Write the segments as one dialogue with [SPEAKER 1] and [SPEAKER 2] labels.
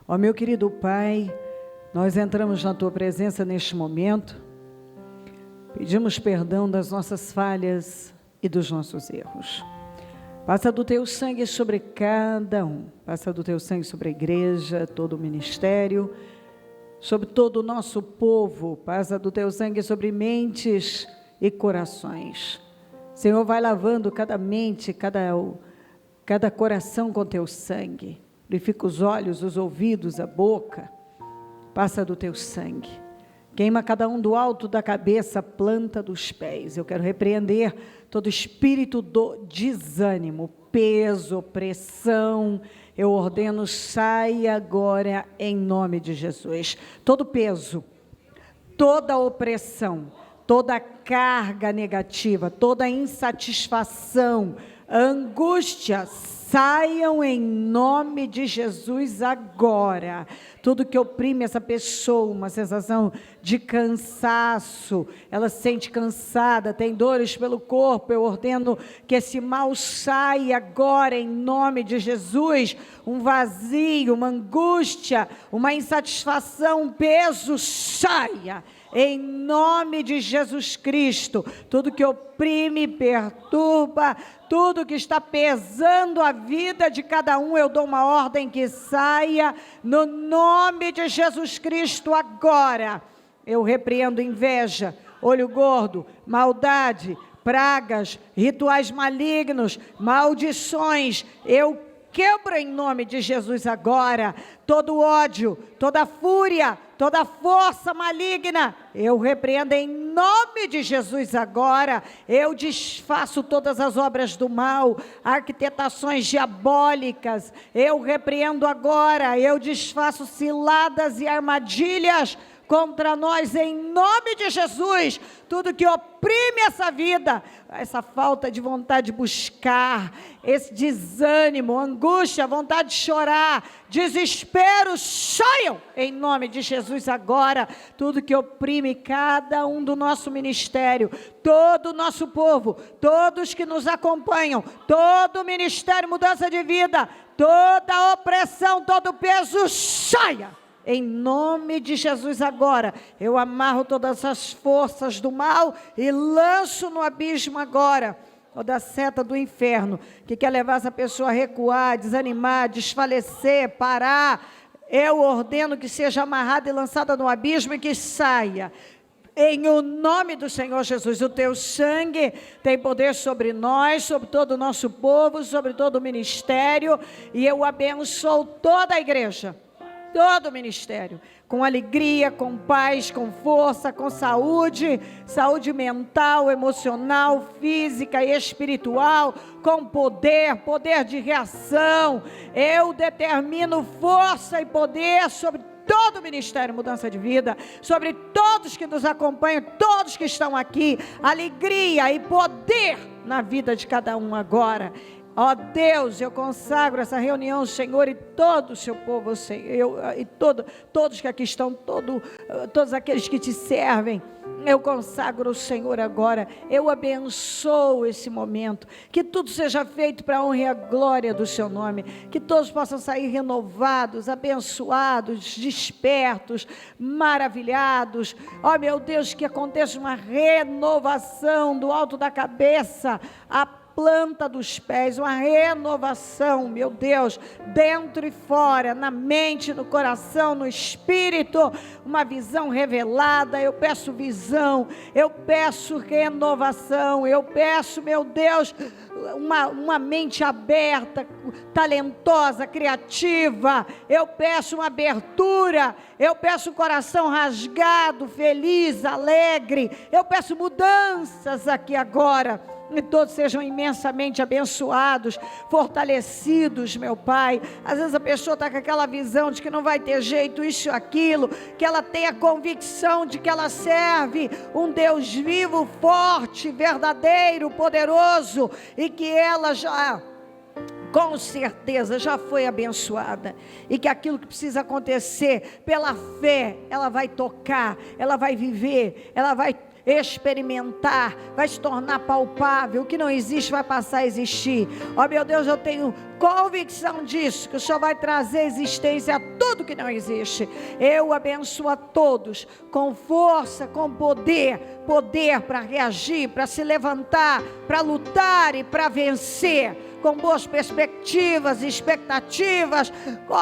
[SPEAKER 1] Ó meu querido Pai, nós entramos na Tua presença neste momento, pedimos perdão das nossas falhas e dos nossos erros. Passa do Teu sangue sobre cada um, passa do Teu sangue sobre a igreja, todo o ministério, sobre todo o nosso povo, passa do Teu sangue sobre mentes e corações. Senhor, vai lavando cada mente, cada coração com Teu sangue. Purifica os olhos, os ouvidos, a boca. Passa do Teu sangue. Queima cada um do alto da cabeça, planta dos pés. Eu quero repreender todo espírito do desânimo, peso, opressão. Eu ordeno, sai agora em nome de Jesus. Todo peso, toda opressão, toda carga negativa, toda insatisfação, angústia, saiam em nome de Jesus agora. Tudo que oprime essa pessoa, uma sensação de cansaço, ela se sente cansada, tem dores pelo corpo, eu ordeno que esse mal saia agora em nome de Jesus. Um vazio, uma angústia, uma insatisfação, um peso, saia em nome de Jesus Cristo. Tudo que oprime, perturba, tudo que está pesando a vida de cada um, eu dou uma ordem que saia no nome de Jesus Cristo agora. Eu repreendo inveja, olho gordo, maldade, pragas, rituais malignos, maldições. Eu quebro em nome de Jesus agora todo ódio, toda fúria, toda força maligna. Eu repreendo em nome de Jesus agora. Eu desfaço todas as obras do mal, arquitetações diabólicas. Eu repreendo agora. Eu desfaço ciladas e armadilhas contra nós em nome de Jesus. Tudo que oprime essa vida, essa falta de vontade de buscar, esse desânimo, angústia, vontade de chorar, desespero, saiam em nome de Jesus agora. Tudo que oprime cada um do nosso ministério, todo o nosso povo, todos que nos acompanham, todo o ministério Mudança de Vida, toda opressão, todo peso, saia em nome de Jesus agora. Eu amarro todas as forças do mal e lanço no abismo agora toda seta do inferno que quer levar essa pessoa a recuar, desanimar, desfalecer, parar. Eu ordeno que seja amarrada e lançada no abismo e que saia. Em o nome do Senhor Jesus, o Teu sangue tem poder sobre nós, sobre todo o nosso povo, sobre todo o ministério, e eu abençoo toda a igreja, todo o ministério, com alegria, com paz, com força, com saúde, saúde mental, emocional, física e espiritual, com poder, poder de reação. Eu determino força e poder sobre todo o ministério Mudança de Vida, sobre todos que nos acompanham, todos que estão aqui, alegria e poder na vida de cada um agora. Ó Deus, eu consagro essa reunião, Senhor, e todo o seu povo, Senhor, e todos que aqui estão, todos aqueles que te servem, eu consagro o Senhor agora. Eu abençoo esse momento, que tudo seja feito para a honra e a glória do seu nome, que todos possam sair renovados, abençoados, despertos, maravilhados. Ó meu Deus, que aconteça uma renovação do alto da cabeça a planta dos pés, uma renovação, meu Deus, dentro e fora, na mente, no coração, no espírito, uma visão revelada. Eu peço visão, eu peço renovação, eu peço, meu Deus, uma mente aberta, talentosa, criativa. Eu peço uma abertura, eu peço um coração rasgado, feliz, alegre. Eu peço mudanças aqui agora, e todos sejam imensamente abençoados, fortalecidos, meu Pai. Às vezes a pessoa está com aquela visão de que não vai ter jeito, isso, aquilo, que ela tem a convicção de que ela serve um Deus vivo, forte, verdadeiro, poderoso, e que ela já, com certeza, já foi abençoada, e que aquilo que precisa acontecer pela fé, ela vai tocar, ela vai viver, ela vai experimentar, vai se tornar palpável. O que não existe vai passar a existir. Ó meu Deus, eu tenho convicção disso, que o Senhor vai trazer existência a tudo que não existe. Eu abençoo a todos com força, com poder para reagir, para se levantar, para lutar e para vencer, com boas perspectivas e expectativas,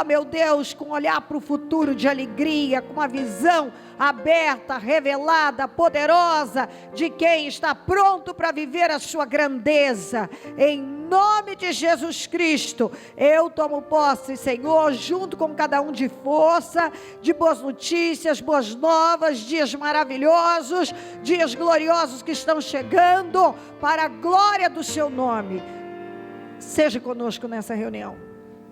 [SPEAKER 1] meu Deus, com olhar para o futuro de alegria, com uma visão aberta, revelada, poderosa, de quem está pronto para viver a sua grandeza. Em nome de Jesus Cristo, eu tomo posse, Senhor, junto com cada um, de força, de boas notícias, boas novas, dias maravilhosos, dias gloriosos que estão chegando, para a glória do seu nome. Seja conosco nessa reunião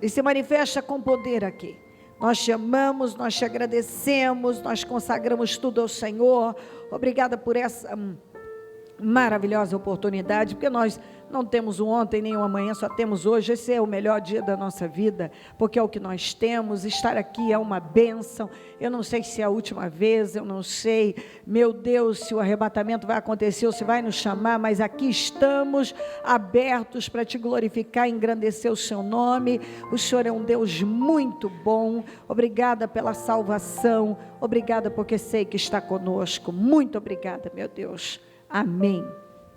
[SPEAKER 1] e se manifesta com poder aqui. Nós te amamos, nós te agradecemos, nós consagramos tudo ao Senhor. Obrigada por essa maravilhosa oportunidade, porque nós não temos um ontem nem um amanhã, só temos hoje. Esse é o melhor dia da nossa vida, porque é o que nós temos. Estar aqui é uma bênção. Eu não sei se é a última vez, eu não sei, meu Deus, se o arrebatamento vai acontecer ou se vai nos chamar, mas aqui estamos abertos para te glorificar e engrandecer o seu nome. O Senhor é um Deus muito bom. Obrigada pela salvação, obrigada porque sei que está conosco. Muito obrigada, meu Deus. Amém,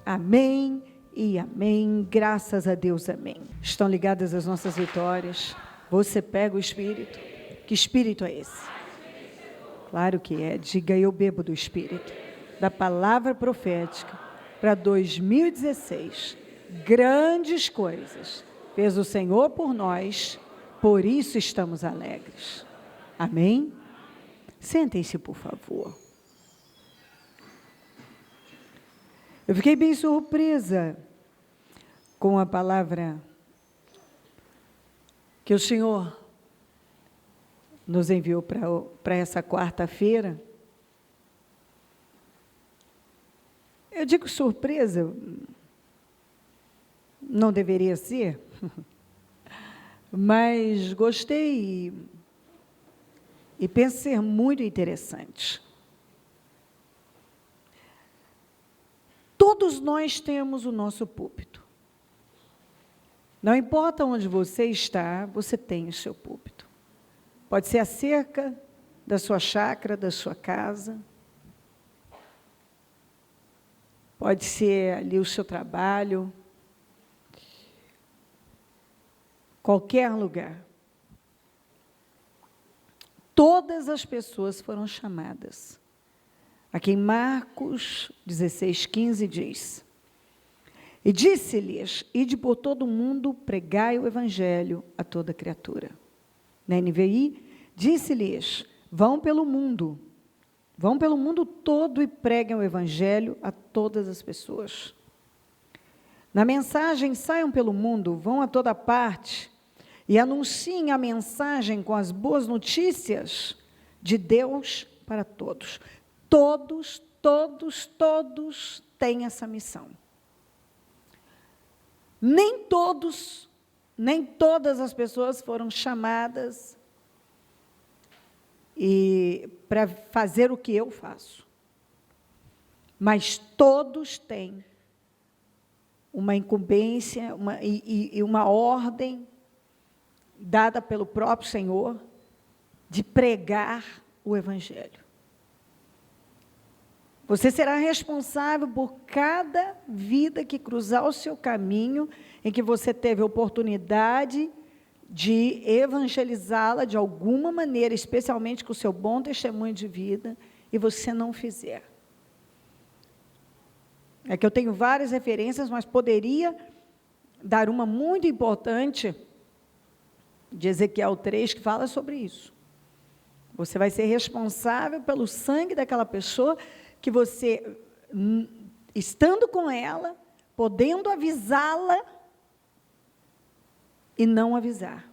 [SPEAKER 1] amém e amém. Graças a Deus, amém. Estão ligadas as nossas vitórias. Você pega o Espírito. Que Espírito é esse? Claro que é. Diga: eu bebo do Espírito, da palavra profética para 2016. Grandes coisas fez o Senhor por nós, por isso estamos alegres. Amém? Sentem-se, por favor. Eu fiquei bem surpresa com a palavra que o Senhor nos enviou para essa quarta-feira. Eu digo surpresa, não deveria ser, mas gostei e penso ser muito interessante. Todos nós temos o nosso púlpito. Não importa onde você está, você tem o seu púlpito. Pode ser a cerca da sua chácara, da sua casa. Pode ser ali o seu trabalho. Qualquer lugar. Todas as pessoas foram chamadas. Aqui em Marcos 16:15 diz: e disse-lhes: ide por todo o mundo, pregai o evangelho a toda criatura. Na NVI, disse-lhes: vão pelo mundo todo e preguem o evangelho a todas as pessoas. Na mensagem, saiam pelo mundo, vão a toda parte e anunciem a mensagem com as boas notícias de Deus para todos. Todos têm essa missão. Nem todas as pessoas foram chamadas para fazer o que eu faço. Mas todos têm uma incumbência e uma ordem dada pelo próprio Senhor de pregar o evangelho. Você será responsável por cada vida que cruzar o seu caminho, em que você teve a oportunidade de evangelizá-la de alguma maneira, especialmente com o seu bom testemunho de vida, e você não fizer. É que eu tenho várias referências, mas poderia dar uma muito importante, de Ezequiel 3, que fala sobre isso. Você vai ser responsável pelo sangue daquela pessoa, que você, estando com ela, podendo avisá-la e não avisar.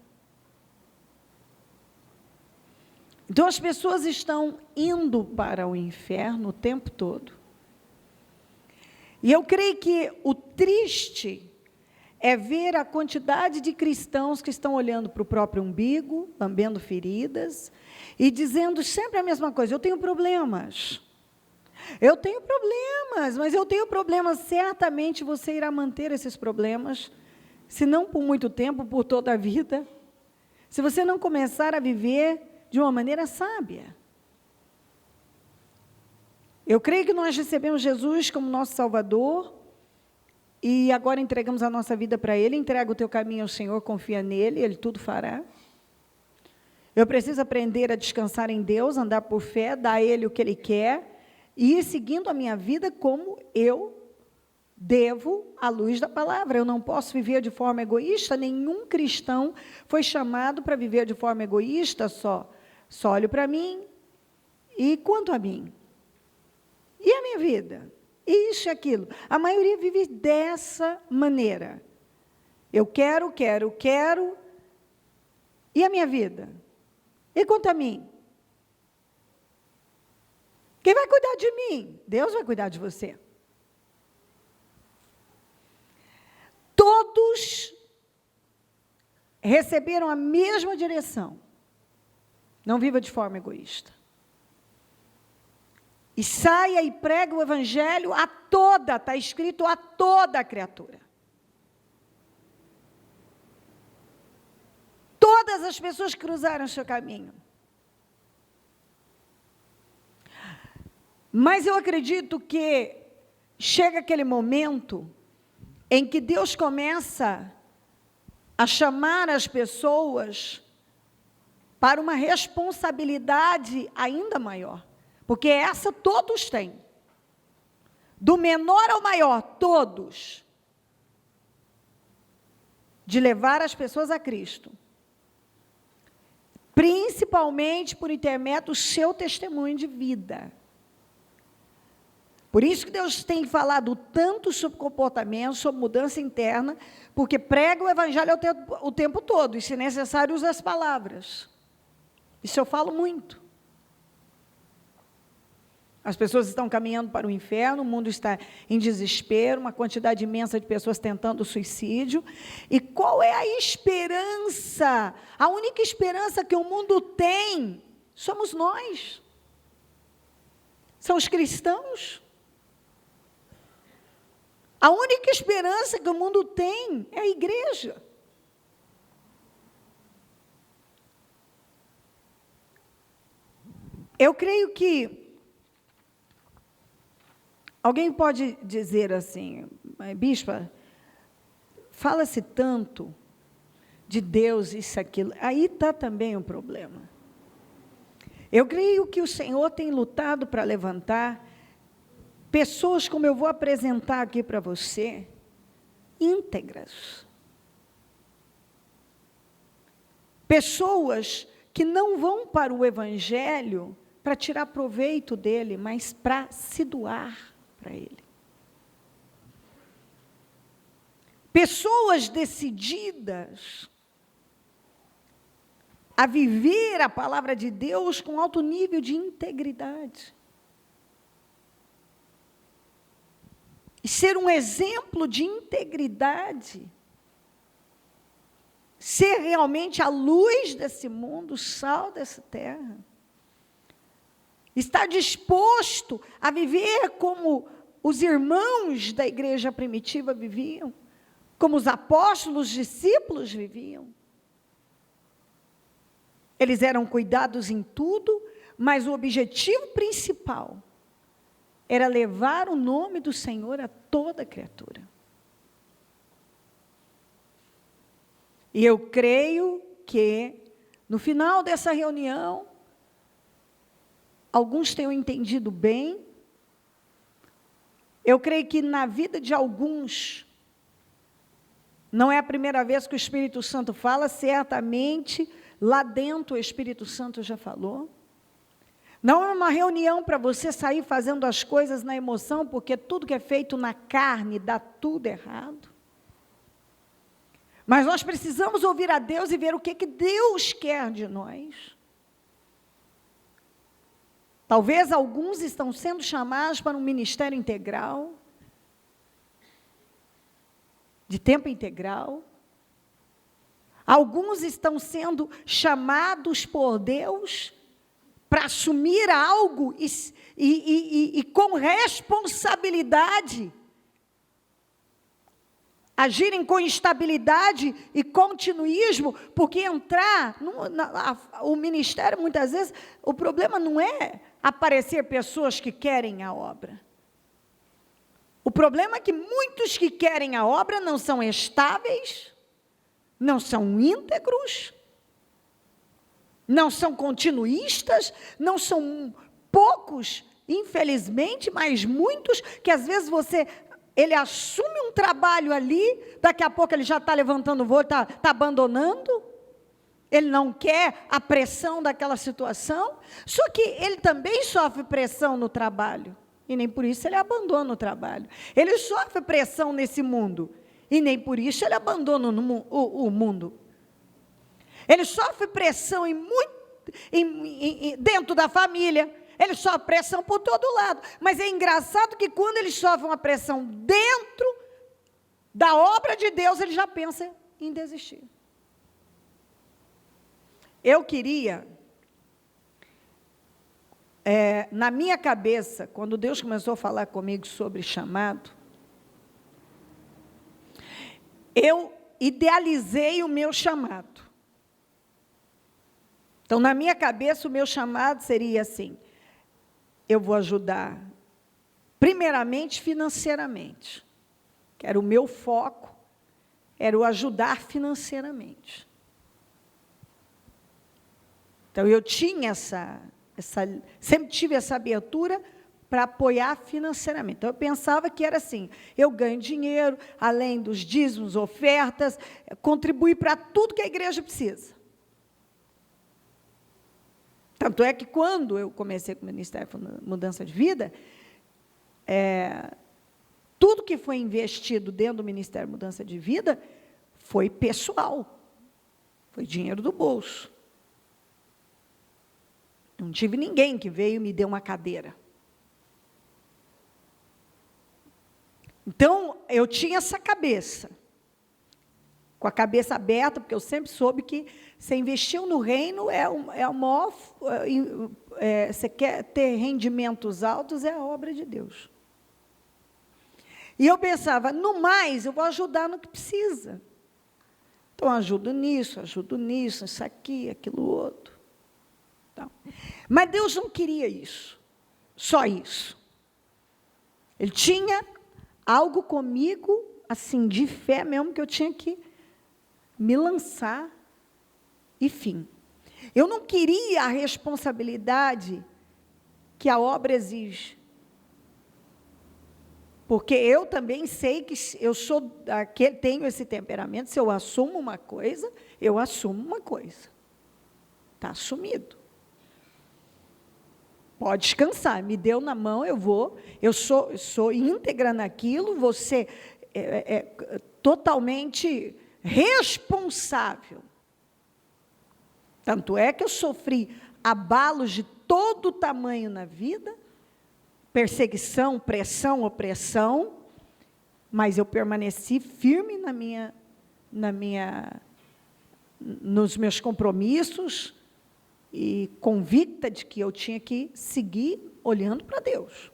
[SPEAKER 1] Então, as pessoas estão indo para o inferno o tempo todo. E eu creio que o triste é ver a quantidade de cristãos que estão olhando para o próprio umbigo, lambendo feridas, e dizendo sempre a mesma coisa: eu tenho problemas. Eu tenho problemas, mas eu tenho problemas, certamente você irá manter esses problemas, se não por muito tempo, por toda a vida, se você não começar a viver de uma maneira sábia. Eu creio que nós recebemos Jesus como nosso Salvador, e agora entregamos a nossa vida para Ele. Entrega o teu caminho ao Senhor, confia nele, Ele tudo fará. Eu preciso aprender a descansar em Deus, andar por fé, dar a Ele o que Ele quer, e ir seguindo a minha vida como eu devo à luz da palavra. Eu não posso viver de forma egoísta, nenhum cristão foi chamado para viver de forma egoísta, só olho para mim, e quanto a mim? E a minha vida? Isso e aquilo. A maioria vive dessa maneira. Eu quero, e a minha vida? E quanto a mim? Quem vai cuidar de mim? Deus vai cuidar de você. Todos receberam a mesma direção. Não viva de forma egoísta. E saia e prega o evangelho a toda, está escrito a toda a criatura. Todas as pessoas que cruzaram o seu caminho. Mas eu acredito que chega aquele momento em que Deus começa a chamar as pessoas para uma responsabilidade ainda maior. Porque essa todos têm. Do menor ao maior, todos. De levar as pessoas a Cristo. Principalmente por intermédio do seu testemunho de vida. Por isso que Deus tem falado tanto sobre comportamento, sobre mudança interna, porque prega o evangelho o tempo todo, e se necessário usa as palavras. Isso eu falo muito. As pessoas estão caminhando para o inferno, o mundo está em desespero, uma quantidade imensa de pessoas tentando suicídio. E qual é a esperança? A única esperança que o mundo tem somos nós. São os cristãos. A única esperança que o mundo tem é a igreja. Eu creio que alguém pode dizer assim, bispa, fala-se tanto de Deus, isso, aquilo. Aí está também o problema. Eu creio que o Senhor tem lutado para levantar pessoas, como eu vou apresentar aqui para você, íntegras. Pessoas que não vão para o evangelho para tirar proveito dele, mas para se doar para ele. Pessoas decididas a viver a palavra de Deus com alto nível de integridade. E ser um exemplo de integridade. Ser realmente a luz desse mundo, o sal dessa terra. Estar disposto a viver como os irmãos da igreja primitiva viviam, como os apóstolos, os discípulos viviam. Eles eram cuidados em tudo, mas o objetivo principal era levar o nome do Senhor a toda criatura. E eu creio que, no final dessa reunião, alguns tenham entendido bem. Eu creio que na vida de alguns, não é a primeira vez que o Espírito Santo fala, certamente, lá dentro o Espírito Santo já falou. Não é uma reunião para você sair fazendo as coisas na emoção, porque tudo que é feito na carne dá tudo errado. Mas nós precisamos ouvir a Deus e ver o que Deus quer de nós. Talvez alguns estão sendo chamados para um ministério integral, de tempo integral. Alguns estão sendo chamados por Deus para assumir algo e com responsabilidade, agirem com estabilidade e continuismo, porque entrar o ministério, muitas vezes, o problema não é aparecer pessoas que querem a obra. O problema é que muitos que querem a obra não são estáveis, não são íntegros, não são continuistas, não são poucos, infelizmente, mas muitos, que às vezes ele assume um trabalho ali, daqui a pouco ele já está levantando o voo, está abandonando, ele não quer a pressão daquela situação, só que ele também sofre pressão no trabalho, e nem por isso ele abandona o trabalho. Ele sofre pressão nesse mundo, e nem por isso ele abandona o mundo. Ele sofre pressão dentro da família, ele sofre pressão por todo lado, mas é engraçado que quando ele sofre uma pressão dentro da obra de Deus, ele já pensa em desistir. Eu queria, na minha cabeça, quando Deus começou a falar comigo sobre chamado, eu idealizei o meu chamado. Então, na minha cabeça, o meu chamado seria assim: eu vou ajudar, primeiramente, financeiramente. Que era o meu foco, era o ajudar financeiramente. Então, eu tinha sempre tive essa abertura para apoiar financeiramente. Então, eu pensava que era assim: eu ganho dinheiro, além dos dízimos, ofertas, contribuir para tudo que a igreja precisa. Tanto é que quando eu comecei com o Ministério Mudança de Vida, tudo que foi investido dentro do Ministério Mudança de Vida foi pessoal, foi dinheiro do bolso. Não tive ninguém que veio e me deu uma cadeira. Então, eu tinha essa cabeça, com a cabeça aberta, porque eu sempre soube que você investiu no reino, você quer ter rendimentos altos, é a obra de Deus. E eu pensava, no mais, eu vou ajudar no que precisa. Então, ajudo nisso, isso aqui, aquilo outro. Então, mas Deus não queria isso, só isso. Ele tinha algo comigo, assim, de fé mesmo, que eu tinha que me lançar, e fim. Eu não queria a responsabilidade que a obra exige. Porque eu também sei que eu tenho esse temperamento, se eu assumo uma coisa, eu assumo uma coisa. Está assumido. Pode descansar, me deu na mão, eu sou íntegra naquilo, você é totalmente responsável. Tanto é que eu sofri abalos de todo o tamanho na vida, perseguição, pressão, opressão, mas eu permaneci firme nos meus compromissos e convicta de que eu tinha que seguir olhando para Deus.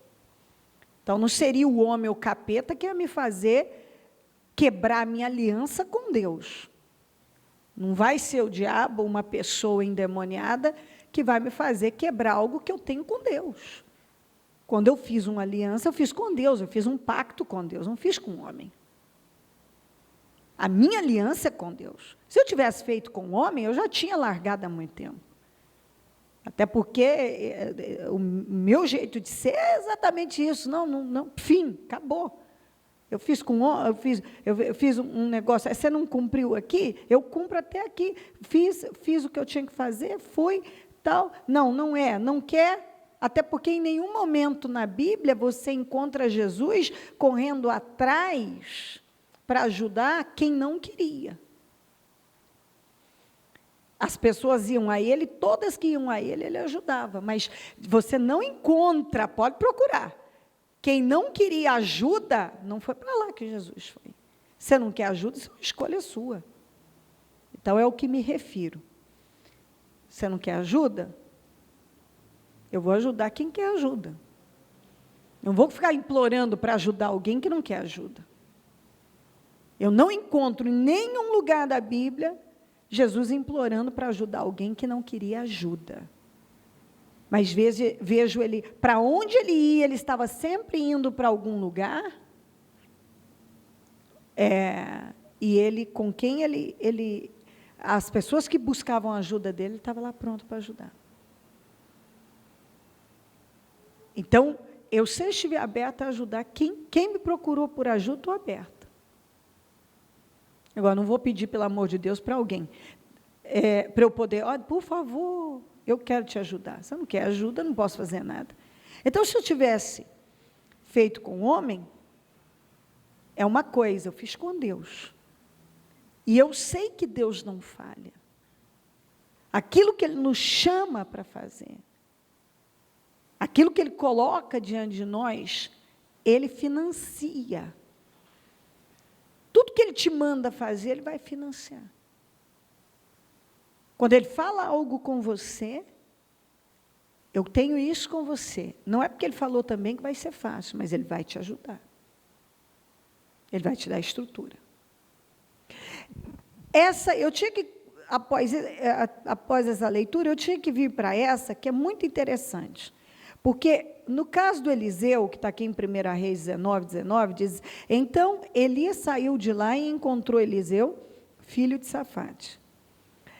[SPEAKER 1] Então, não seria o homem ou o capeta que ia me fazer quebrar a minha aliança com Deus. Não vai ser o diabo, uma pessoa endemoniada, que vai me fazer quebrar algo que eu tenho com Deus. Quando eu fiz uma aliança, eu fiz com Deus, eu fiz um pacto com Deus, não fiz com o homem. A minha aliança é com Deus. Se eu tivesse feito com o homem, eu já tinha largado há muito tempo. Até porque o meu jeito de ser é exatamente isso. Não, fim, acabou. Eu fiz um negócio, você não cumpriu aqui, eu cumpro até aqui. Fiz o que eu tinha que fazer, fui, tal. Não quer, até porque em nenhum momento na Bíblia você encontra Jesus correndo atrás para ajudar quem não queria. As pessoas iam a ele, todas que iam a ele ajudava, mas você não encontra, pode procurar. Quem não queria ajuda, não foi para lá que Jesus foi. Você não quer ajuda, isso é uma escolha sua. Então, é o que me refiro. Você não quer ajuda? Eu vou ajudar quem quer ajuda. Não vou ficar implorando para ajudar alguém que não quer ajuda. Eu não encontro em nenhum lugar da Bíblia Jesus implorando para ajudar alguém que não queria ajuda. Mas vejo ele, para onde ele ia, ele estava sempre indo para algum lugar. E ele, com quem as pessoas que buscavam a ajuda dele, ele estava lá pronto para ajudar. Então, eu sempre estive aberta a ajudar. Quem me procurou por ajuda, estou aberta. Agora, não vou pedir, pelo amor de Deus, para alguém. Para eu poder, por favor, eu quero te ajudar. Se eu não quer ajuda, eu não posso fazer nada. Então, se eu tivesse feito com o homem, é uma coisa, eu fiz com Deus. E eu sei que Deus não falha. Aquilo que Ele nos chama para fazer, aquilo que Ele coloca diante de nós, Ele financia. Tudo que Ele te manda fazer, Ele vai financiar. Quando Ele fala algo com você, eu tenho isso com você. Não é porque Ele falou também que vai ser fácil, mas Ele vai te ajudar. Ele vai te dar estrutura. Eu tinha que, após essa leitura, eu tinha que vir para essa, que é muito interessante. Porque, no caso do Eliseu, que está aqui em 1 Reis 19, diz, então, Elias saiu de lá e encontrou Eliseu, filho de Safate.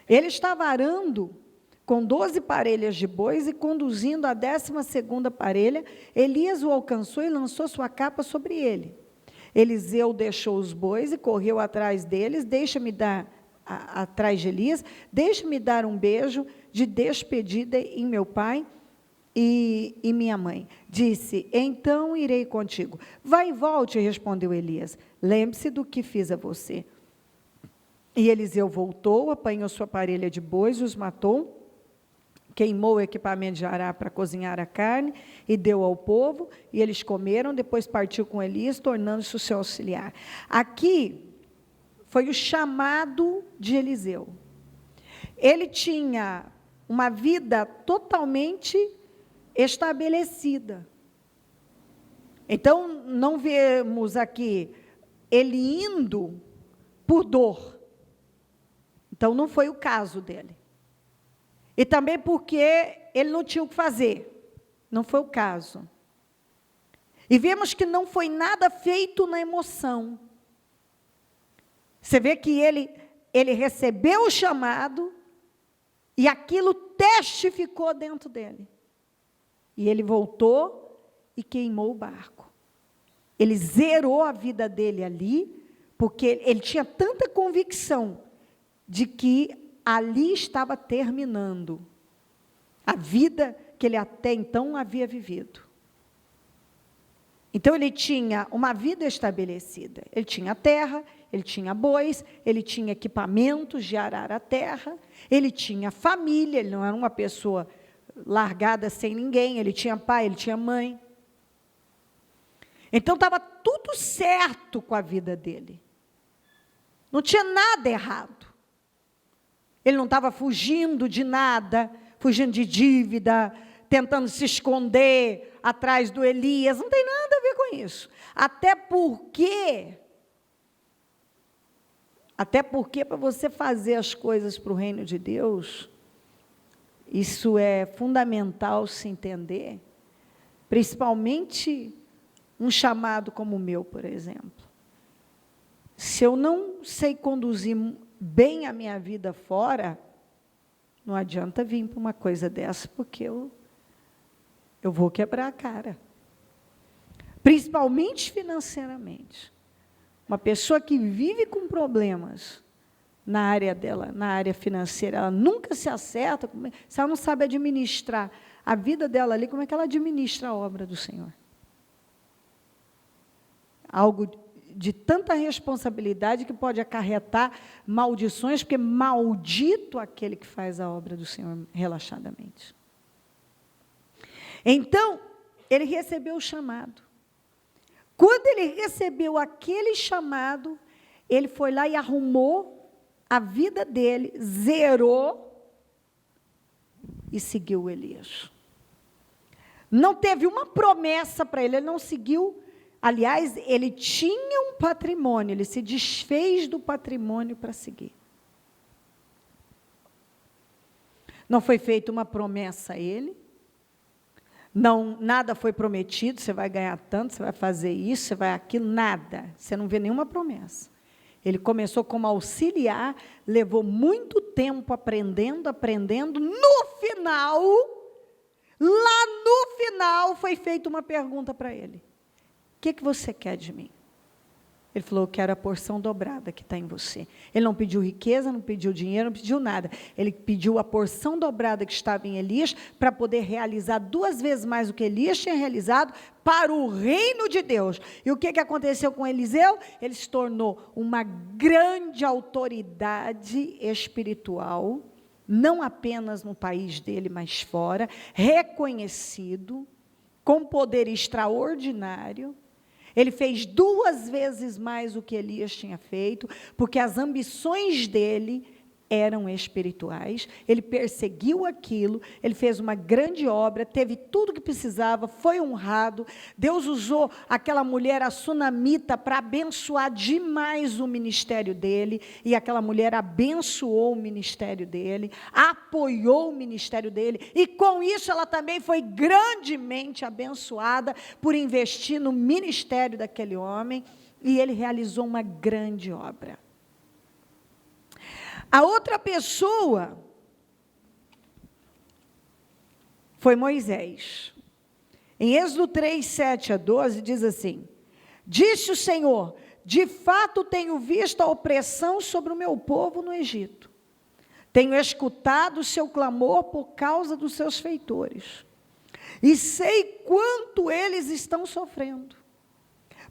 [SPEAKER 1] Ele estava arando com 12 parelhas de bois e conduzindo a 12ª parelha, Elias o alcançou e lançou sua capa sobre ele. Eliseu deixou os bois e correu atrás deles, atrás de Elias, deixa-me dar um beijo de despedida em meu pai e minha mãe. Disse, então irei contigo. Vai e volte, respondeu Elias. Lembre-se do que fiz a você. E Eliseu voltou, apanhou sua parelha de bois, os matou, queimou o equipamento de Ará para cozinhar a carne e deu ao povo, e eles comeram, depois partiu com Elias, tornando-se o seu auxiliar. Aqui foi o chamado de Eliseu. Ele tinha uma vida totalmente estabelecida. Então, não vemos aqui ele indo por dor. Então, não foi o caso dele. E também porque ele não tinha o que fazer. Não foi o caso. E vemos que não foi nada feito na emoção. Você vê que ele recebeu o chamado e aquilo testificou dentro dele. E ele voltou e queimou o barco. Ele zerou a vida dele ali, porque ele tinha tanta convicção de que ali estava terminando a vida que ele até então havia vivido. Então, ele tinha uma vida estabelecida. Ele tinha terra, ele tinha bois, ele tinha equipamentos de arar a terra, ele tinha família, ele não era uma pessoa largada sem ninguém, ele tinha pai, ele tinha mãe. Então, estava tudo certo com a vida dele. Não tinha nada errado. Ele não estava fugindo de nada, fugindo de dívida, tentando se esconder atrás do Elias, não tem nada a ver com isso. Até porque para você fazer as coisas para o reino de Deus, isso é fundamental se entender, principalmente um chamado como o meu, por exemplo. Se eu não sei conduzir bem a minha vida fora, não adianta vir para uma coisa dessa, porque eu vou quebrar a cara. Principalmente financeiramente. Uma pessoa que vive com problemas na área dela, na área financeira, ela nunca se acerta, se ela não sabe administrar a vida dela ali, como é que ela administra a obra do Senhor? Algo de tanta responsabilidade que pode acarretar maldições, porque maldito aquele que faz a obra do Senhor relaxadamente. Então, ele recebeu o chamado. Quando ele recebeu aquele chamado, ele foi lá e arrumou a vida dele, zerou e seguiu Elias. Não teve uma promessa para ele não seguiu. Aliás, ele tinha um patrimônio, ele se desfez do patrimônio para seguir. Não foi feita uma promessa a ele, nada foi prometido, você vai ganhar tanto, você vai fazer isso, você vai aquilo, nada. Você não vê nenhuma promessa. Ele começou como auxiliar, levou muito tempo aprendendo. No final, lá no final, foi feita uma pergunta para ele. O que você quer de mim? Ele falou, eu quero a porção dobrada que está em você. Ele não pediu riqueza, não pediu dinheiro, não pediu nada. Ele pediu a porção dobrada que estava em Elias, para poder realizar 2 vezes mais do que Elias tinha realizado, para o reino de Deus. E o que aconteceu com Eliseu? Ele se tornou uma grande autoridade espiritual, não apenas no país dele, mas fora, reconhecido, com poder extraordinário. Ele fez 2 vezes mais do que Elias tinha feito, porque as ambições dele eram espirituais. Ele perseguiu aquilo, ele fez uma grande obra, teve tudo que precisava, foi honrado. Deus usou aquela mulher, a sunamita, para abençoar demais o ministério dele, e aquela mulher abençoou o ministério dele, apoiou o ministério dele, e com isso ela também foi grandemente abençoada por investir no ministério daquele homem, e ele realizou uma grande obra. A outra pessoa foi Moisés. Em Êxodo 3, 7 a 12, diz assim: disse o Senhor, de fato tenho visto a opressão sobre o meu povo no Egito. Tenho escutado o seu clamor por causa dos seus feitores. E sei quanto eles estão sofrendo.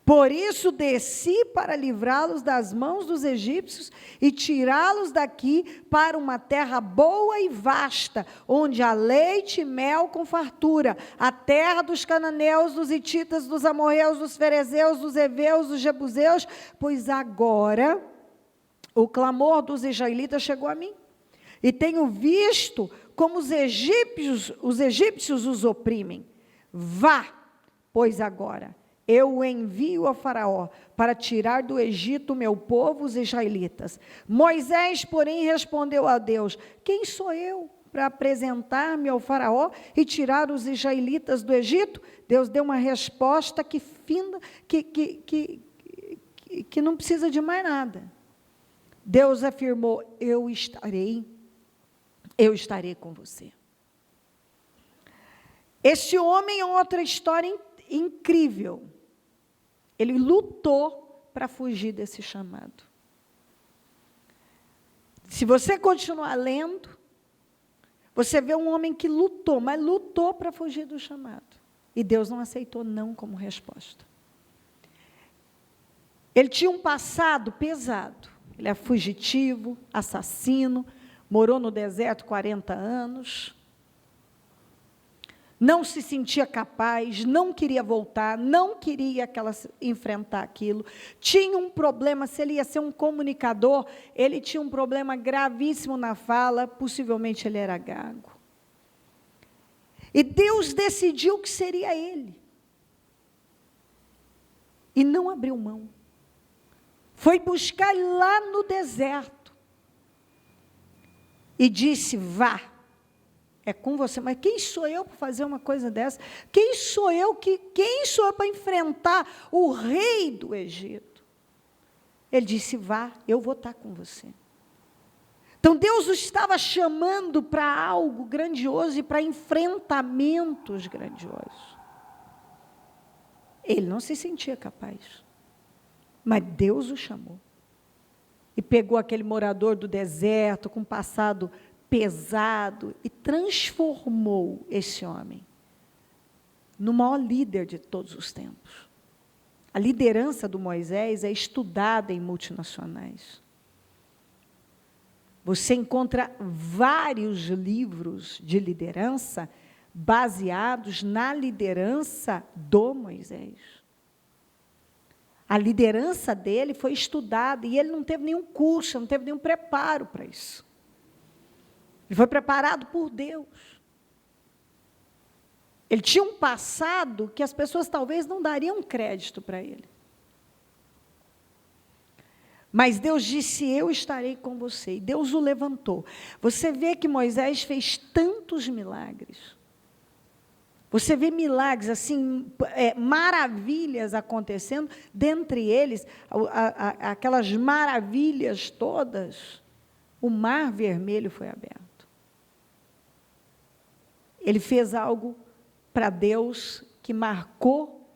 [SPEAKER 1] Por isso desci para livrá-los das mãos dos egípcios e tirá-los daqui para uma terra boa e vasta, onde há leite e mel com fartura, a terra dos cananeus, dos hititas, dos amorreus, dos ferezeus, dos heveus, dos jebuseus, pois agora o clamor dos israelitas chegou a mim. E tenho visto como os egípcios os oprimem. Vá, pois agora eu o envio a Faraó para tirar do Egito o meu povo, os israelitas. Moisés, porém, respondeu a Deus: quem sou eu para apresentar-me ao Faraó e tirar os israelitas do Egito? Deus deu uma resposta que não precisa de mais nada. Deus afirmou: eu estarei com você. Este homem é outra história incrível. Ele lutou para fugir desse chamado. Se você continuar lendo, você vê um homem que lutou, mas lutou para fugir do chamado. E Deus não aceitou não como resposta. Ele tinha um passado pesado. Ele é fugitivo, assassino, morou no deserto 40 anos. Não se sentia capaz, não queria voltar, não queria enfrentar aquilo. Tinha um problema, se ele ia ser um comunicador, ele tinha um problema gravíssimo na fala, possivelmente ele era gago. E Deus decidiu que seria ele. E não abriu mão. Foi buscar lá no deserto. E disse: vá. É com você, mas quem sou eu para fazer uma coisa dessa? Quem sou eu para enfrentar o rei do Egito? Ele disse: vá, eu vou estar com você. Então Deus o estava chamando para algo grandioso e para enfrentamentos grandiosos. Ele não se sentia capaz, mas Deus o chamou. E pegou aquele morador do deserto, com passado pesado, e transformou esse homem no maior líder de todos os tempos. A liderança do Moisés é estudada em multinacionais. Você encontra vários livros de liderança baseados na liderança do Moisés. A liderança dele foi estudada, e ele não teve nenhum curso, não teve nenhum preparo para isso. Ele foi preparado por Deus. Ele tinha um passado que as pessoas talvez não dariam crédito para ele. Mas Deus disse, eu estarei com você. E Deus o levantou. Você vê que Moisés fez tantos milagres. Você vê milagres, assim, maravilhas acontecendo. Dentre eles, aquelas maravilhas todas, o Mar Vermelho foi aberto. Ele fez algo para Deus que marcou.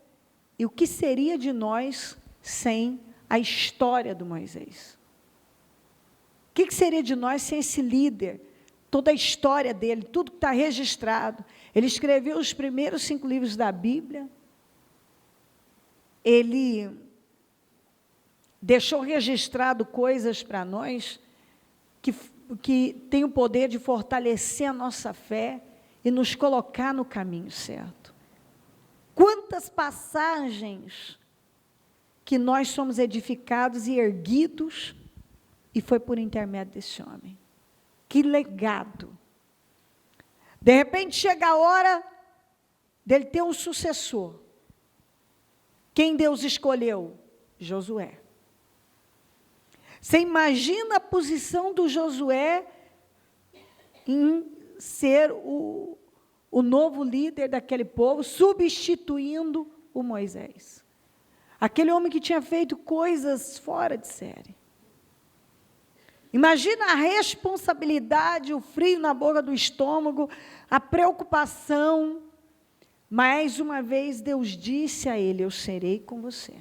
[SPEAKER 1] E o que seria de nós sem a história do Moisés? O que seria de nós sem esse líder? Toda a história dele, tudo que está registrado. Ele escreveu os primeiros 5 livros da Bíblia. Ele deixou registrado coisas para nós que tem o poder de fortalecer a nossa fé e nos colocar no caminho certo. Quantas passagens que nós somos edificados e erguidos, e foi por intermédio desse homem. Que legado. De repente chega a hora dele ter um sucessor. Quem Deus escolheu? Josué. Você imagina a posição do Josué em ser o novo líder daquele povo, substituindo o Moisés. Aquele homem que tinha feito coisas fora de série. Imagina a responsabilidade, o frio na boca do estômago, a preocupação. Mais uma vez Deus disse a ele, eu serei com você.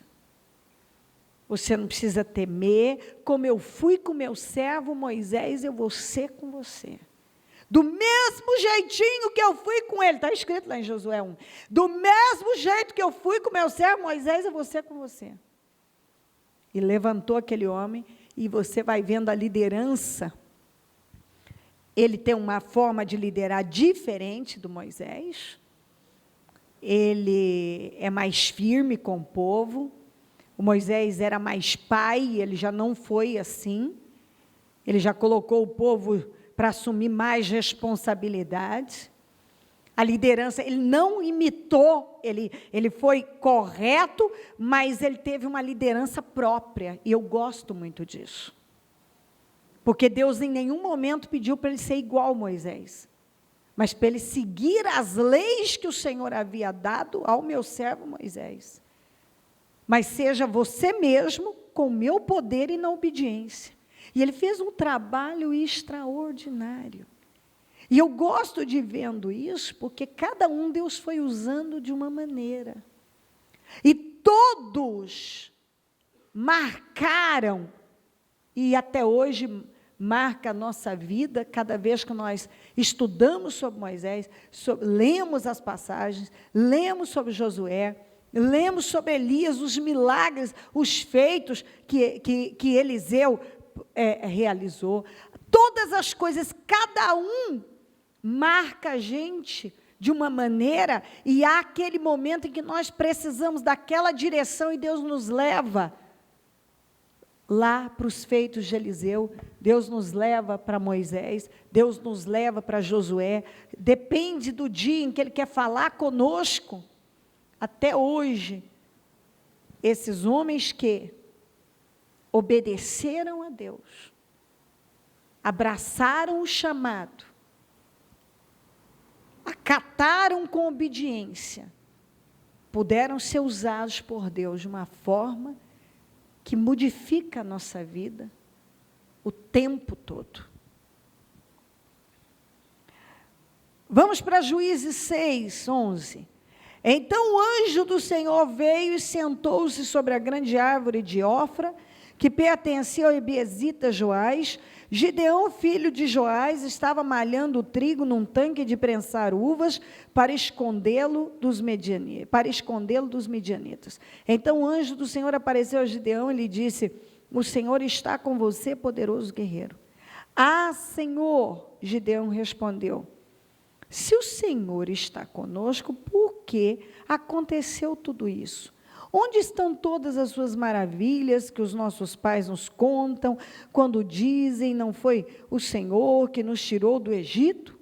[SPEAKER 1] Você não precisa temer, como eu fui com meu servo Moisés, eu vou ser com você. Do mesmo jeitinho que eu fui com ele, está escrito lá em Josué 1. Do mesmo jeito que eu fui com meu servo Moisés, eu vou ser com você. E levantou aquele homem, e você vai vendo a liderança. Ele tem uma forma de liderar diferente do Moisés. Ele é mais firme com o povo. O Moisés era mais pai, ele já não foi assim. Ele já colocou o povo para assumir mais responsabilidade. A liderança, ele não imitou, ele foi correto, mas ele teve uma liderança própria, e eu gosto muito disso. Porque Deus em nenhum momento pediu para ele ser igual a Moisés, mas para ele seguir as leis que o Senhor havia dado ao meu servo Moisés. Mas seja você mesmo com o meu poder e na obediência. E ele fez um trabalho extraordinário. E eu gosto de vendo isso, porque cada um Deus foi usando de uma maneira. E todos marcaram, e até hoje marca a nossa vida, cada vez que nós estudamos sobre Moisés, lemos as passagens, lemos sobre Josué, lemos sobre Elias, os milagres, os feitos que Eliseu realizou. Todas as coisas, cada um marca a gente de uma maneira, e há aquele momento em que nós precisamos daquela direção, e Deus nos leva lá para os feitos de Eliseu, Deus nos leva para Moisés, Deus nos leva para Josué, depende do dia em que Ele quer falar conosco. Até hoje, esses homens que obedeceram a Deus, abraçaram o chamado, acataram com obediência, puderam ser usados por Deus de uma forma que modifica a nossa vida o tempo todo. Vamos para Juízes 6, 11. Então o anjo do Senhor veio e sentou-se sobre a grande árvore de Ofra, que pertencia ao ebiezita Joás. Gideão, filho de Joás, estava malhando o trigo num tanque de prensar uvas para escondê-lo dos medianitas. Então o anjo do Senhor apareceu a Gideão e lhe disse: o Senhor está com você, poderoso guerreiro. Ah, Senhor, Gideão respondeu: se o Senhor está conosco, por que aconteceu tudo isso? Onde estão todas as suas maravilhas que os nossos pais nos contam, quando dizem, não foi o Senhor que nos tirou do Egito?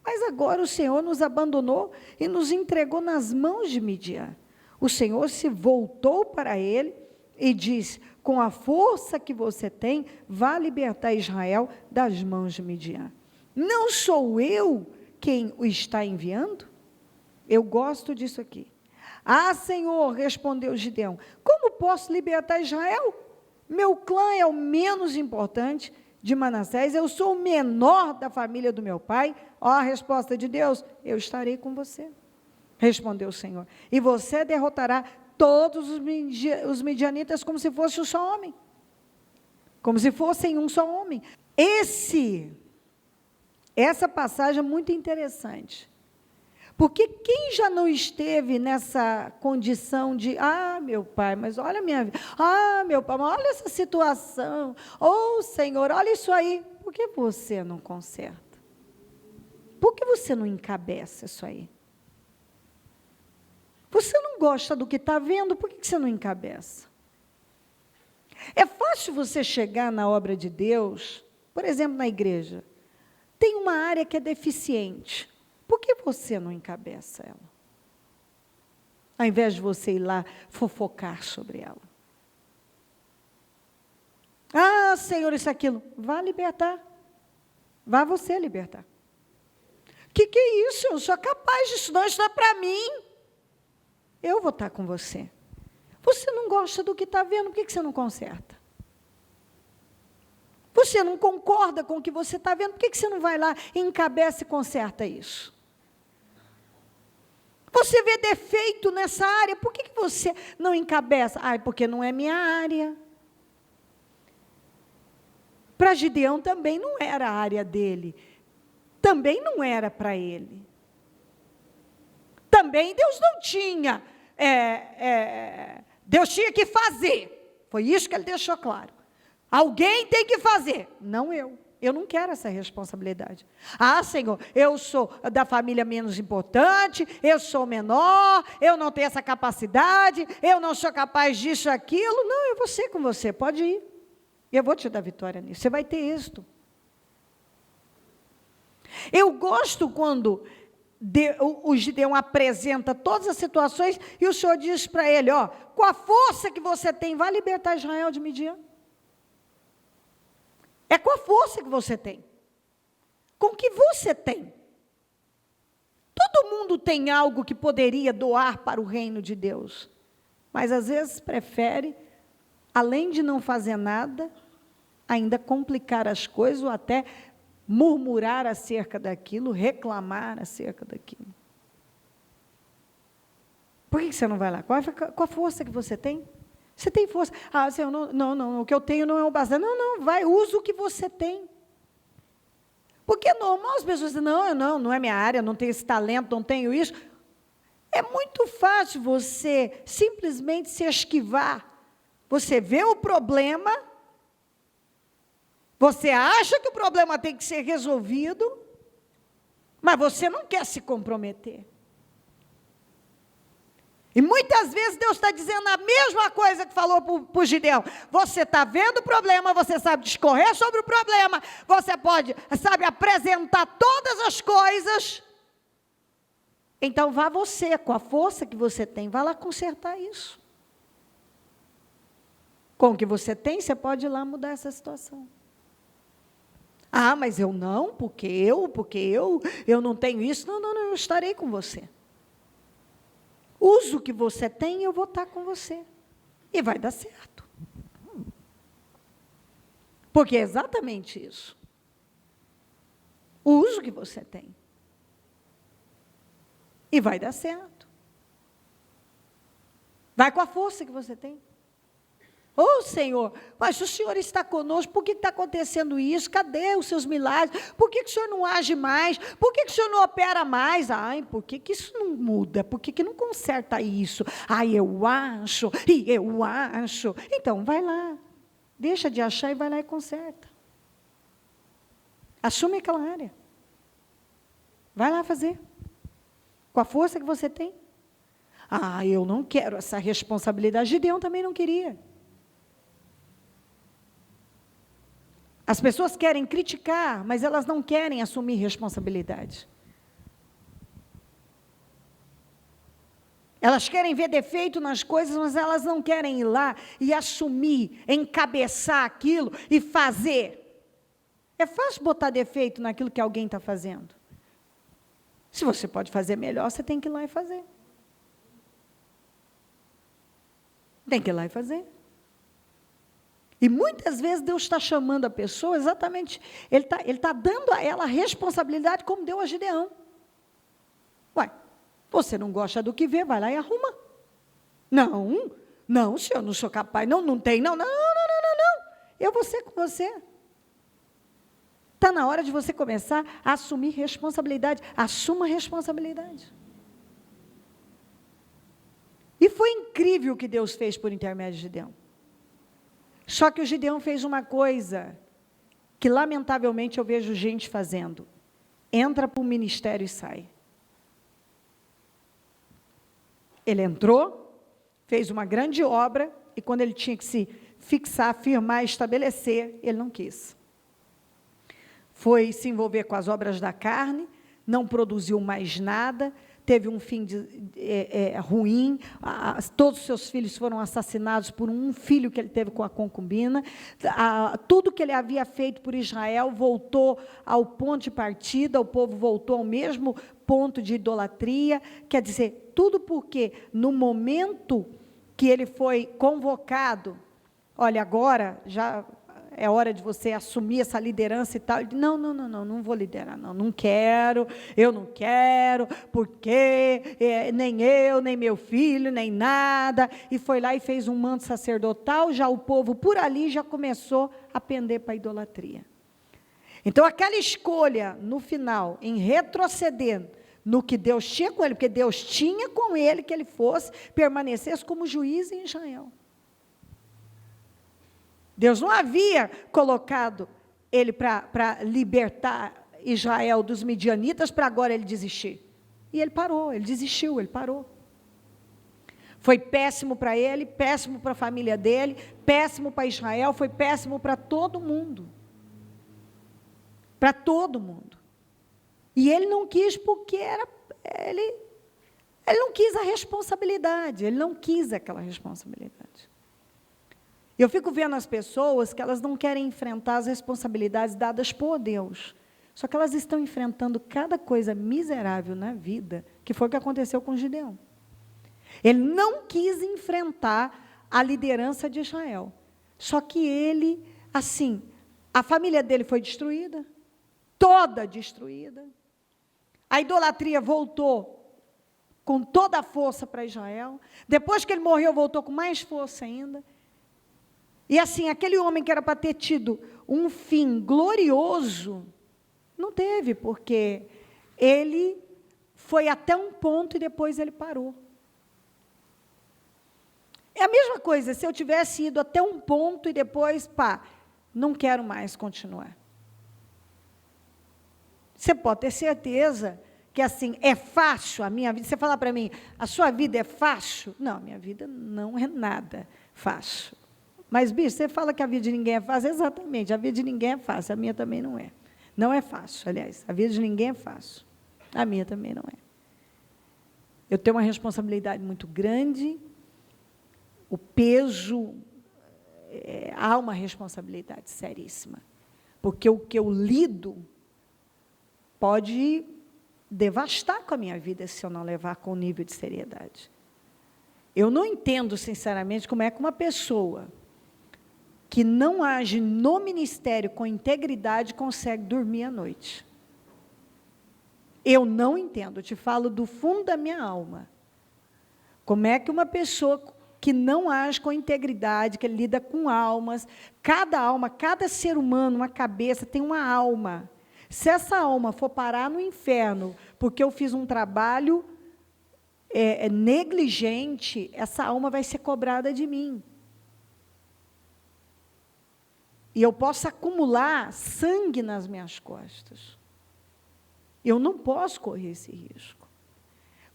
[SPEAKER 1] Mas agora o Senhor nos abandonou e nos entregou nas mãos de Midian. O Senhor se voltou para ele e disse: com a força que você tem, vá libertar Israel das mãos de Midian. Não sou eu quem o está enviando? Eu gosto disso aqui. Ah, Senhor, respondeu Gideão, como posso libertar Israel? Meu clã é o menos importante de Manassés, eu sou o menor da família do meu pai. Ó, a resposta de Deus: eu estarei com você, respondeu o Senhor, e você derrotará todos os midianitas como se fosse um só homem, como se fossem um só homem. Essa passagem é muito interessante, porque quem já não esteve nessa condição de, meu pai, mas olha a minha vida, meu pai, mas olha essa situação, Senhor, olha isso aí, por que você não conserta? Por que você não encabeça isso aí? Você não gosta do que está vendo, por que você não encabeça? É fácil você chegar na obra de Deus, por exemplo, na igreja, tem uma área que é deficiente, por que você não encabeça ela? Ao invés de você ir lá fofocar sobre ela. Senhor, isso, aquilo, vá libertar, vá você libertar. Que é isso? Eu sou capaz disso, não, isso não é para mim. Eu vou estar com você. Você não gosta do que está vendo, por que você não conserta? Você não concorda com o que você está vendo, por que você não vai lá e encabeça e conserta isso? Você vê defeito nessa área, por que você não encabeça? Porque não é minha área. Para Gideão também não era a área dele, também não era para ele. Também Deus não tinha, Deus tinha que fazer, foi isso que ele deixou claro. Alguém tem que fazer, não eu não quero essa responsabilidade. Senhor, eu sou da família menos importante, eu sou menor, eu não tenho essa capacidade, eu não sou capaz disso, aquilo. Não, eu vou ser com você, pode ir, eu vou te dar vitória nisso, você vai ter êxito. Eu gosto quando o Gideão apresenta todas as situações e o Senhor diz para ele, com a força que você tem, vai libertar Israel de Midian. É com a força que você tem, com o que você tem. Todo mundo tem algo que poderia doar para o reino de Deus, mas às vezes prefere, além de não fazer nada, ainda complicar as coisas ou até murmurar acerca daquilo, reclamar acerca daquilo. Por que você não vai lá? Qual a força que você tem? Você tem força. Senhor, não, o que eu tenho não é o bastante. Não, vai, usa o que você tem. Porque é normal as pessoas dizem, não é minha área, não tenho esse talento, não tenho isso. É muito fácil você simplesmente se esquivar. Você vê o problema, você acha que o problema tem que ser resolvido, mas você não quer se comprometer. E muitas vezes Deus está dizendo a mesma coisa que falou para o Gideão. Você está vendo o problema, você sabe discorrer sobre o problema, você sabe apresentar todas as coisas. Então vá você, com a força que você tem, vá lá consertar isso. Com o que você tem, você pode ir lá mudar essa situação. Mas eu não, porque eu não tenho isso. Não, eu estarei com você. Usa o que você tem e eu vou estar com você. E vai dar certo. Porque é exatamente isso. Usa o que você tem. E vai dar certo. Vai com a força que você tem. Senhor, mas o Senhor está conosco, por que está acontecendo isso? Cadê os seus milagres? Por que o Senhor não age mais? Por que o Senhor não opera mais? Por que isso não muda? Por que não conserta isso? Eu acho. Então, vai lá. Deixa de achar e vai lá e conserta. Assume aquela área. Vai lá fazer. Com a força que você tem. Eu não quero essa responsabilidade. Gideão também não queria. As pessoas querem criticar, mas elas não querem assumir responsabilidade. Elas querem ver defeito nas coisas, mas elas não querem ir lá e assumir, encabeçar aquilo e fazer. É fácil botar defeito naquilo que alguém está fazendo. Se você pode fazer melhor, você tem que ir lá e fazer. Tem que ir lá e fazer. E muitas vezes Deus está chamando a pessoa exatamente, Ele tá dando a ela a responsabilidade como deu a Gideão. Ué, você não gosta do que vê, vai lá e arruma. Não, se eu não sou capaz, não tem, não. Eu vou ser com você. Está na hora de você começar a assumir responsabilidade. Assuma a responsabilidade. E foi incrível o que Deus fez por intermédio de Gideão. Só que o Gideão fez uma coisa que, lamentavelmente, eu vejo gente fazendo. Entra para o ministério e sai. Ele entrou, fez uma grande obra, e quando ele tinha que se fixar, firmar, estabelecer, ele não quis. Foi se envolver com as obras da carne, não produziu mais nada, teve um fim ruim, todos os seus filhos foram assassinados por um filho que ele teve com a concubina, tudo que ele havia feito por Israel voltou ao ponto de partida, o povo voltou ao mesmo ponto de idolatria, quer dizer, tudo porque no momento que ele foi convocado, olha, agora já é hora de você assumir essa liderança e tal. Ele disse, não vou liderar, não quero, eu não quero, porque nem eu, nem meu filho, nem nada. E foi lá e fez um manto sacerdotal, já o povo por ali já começou a pender para a idolatria. Então, aquela escolha, no final, em retroceder no que Deus tinha com ele, porque Deus tinha com ele que ele permanecesse como juiz em Israel. Deus não havia colocado ele para libertar Israel dos midianitas, para agora ele desistir. E ele parou, ele desistiu, ele parou. Foi péssimo para ele, péssimo para a família dele, péssimo para Israel, foi péssimo para todo mundo. Para todo mundo. E ele não quis porque ele não quis a responsabilidade, ele não quis aquela responsabilidade. Eu fico vendo as pessoas que elas não querem enfrentar as responsabilidades dadas por Deus. Só que elas estão enfrentando cada coisa miserável na vida, que foi o que aconteceu com Gideão. Ele não quis enfrentar a liderança de Israel. Só que ele, assim, a família dele foi destruída, toda destruída. A idolatria voltou com toda a força para Israel. Depois que ele morreu, voltou com mais força ainda. E assim, aquele homem que era para ter tido um fim glorioso, não teve, porque ele foi até um ponto e depois ele parou. É a mesma coisa, se eu tivesse ido até um ponto e depois, não quero mais continuar. Você pode ter certeza que assim, é fácil a minha vida. Você fala para mim, a sua vida é fácil? Não, minha vida não é nada fácil. Mas, bicho, você fala que a vida de ninguém é fácil, exatamente, a vida de ninguém é fácil, a minha também não é. Não é fácil, aliás, a vida de ninguém é fácil, a minha também não é. Eu tenho uma responsabilidade muito grande, o peso, há uma responsabilidade seríssima, porque o que eu lido pode devastar com a minha vida se eu não levar com o nível de seriedade. Eu não entendo, sinceramente, como é que uma pessoa que não age no ministério com integridade consegue dormir à noite. Eu não entendo, eu te falo do fundo da minha alma. Como é que uma pessoa que não age com integridade, que lida com almas, cada alma, cada ser humano, uma cabeça, tem uma alma. Se essa alma for parar no inferno, porque eu fiz um trabalho negligente, essa alma vai ser cobrada de mim. E eu posso acumular sangue nas minhas costas. Eu não posso correr esse risco.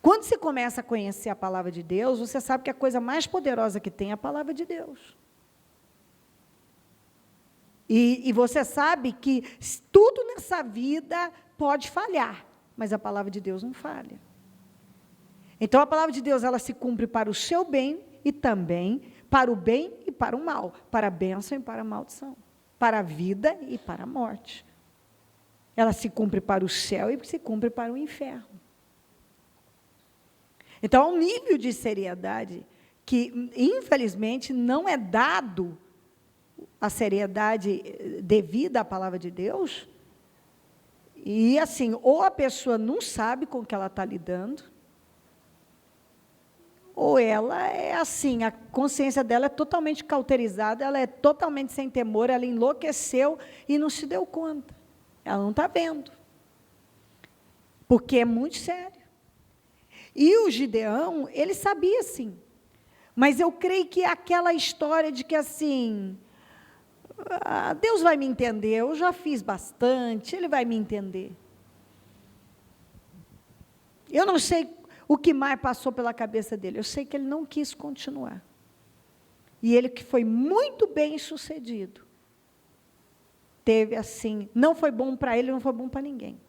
[SPEAKER 1] Quando você começa a conhecer a palavra de Deus, você sabe que a coisa mais poderosa que tem é a palavra de Deus. E você sabe que tudo nessa vida pode falhar, mas a palavra de Deus não falha. Então, a palavra de Deus, ela se cumpre para o seu bem e também para o bem e para o mal, para a bênção e para a maldição, para a vida e para a morte. Ela se cumpre para o céu e se cumpre para o inferno. Então, há um nível de seriedade que, infelizmente, não é dado a seriedade devida à palavra de Deus. E, assim, ou a pessoa não sabe com o que ela está lidando, ou ela é assim, a consciência dela é totalmente cauterizada, ela é totalmente sem temor, ela enlouqueceu e não se deu conta. Ela não está vendo. Porque é muito sério. E o Gideão, ele sabia sim. Mas eu creio que aquela história de que assim, Deus vai me entender, eu já fiz bastante, Ele vai me entender. Eu não sei o que mais passou pela cabeça dele, eu sei que ele não quis continuar. E ele que foi muito bem sucedido, teve assim, não foi bom para ele, não foi bom para ninguém.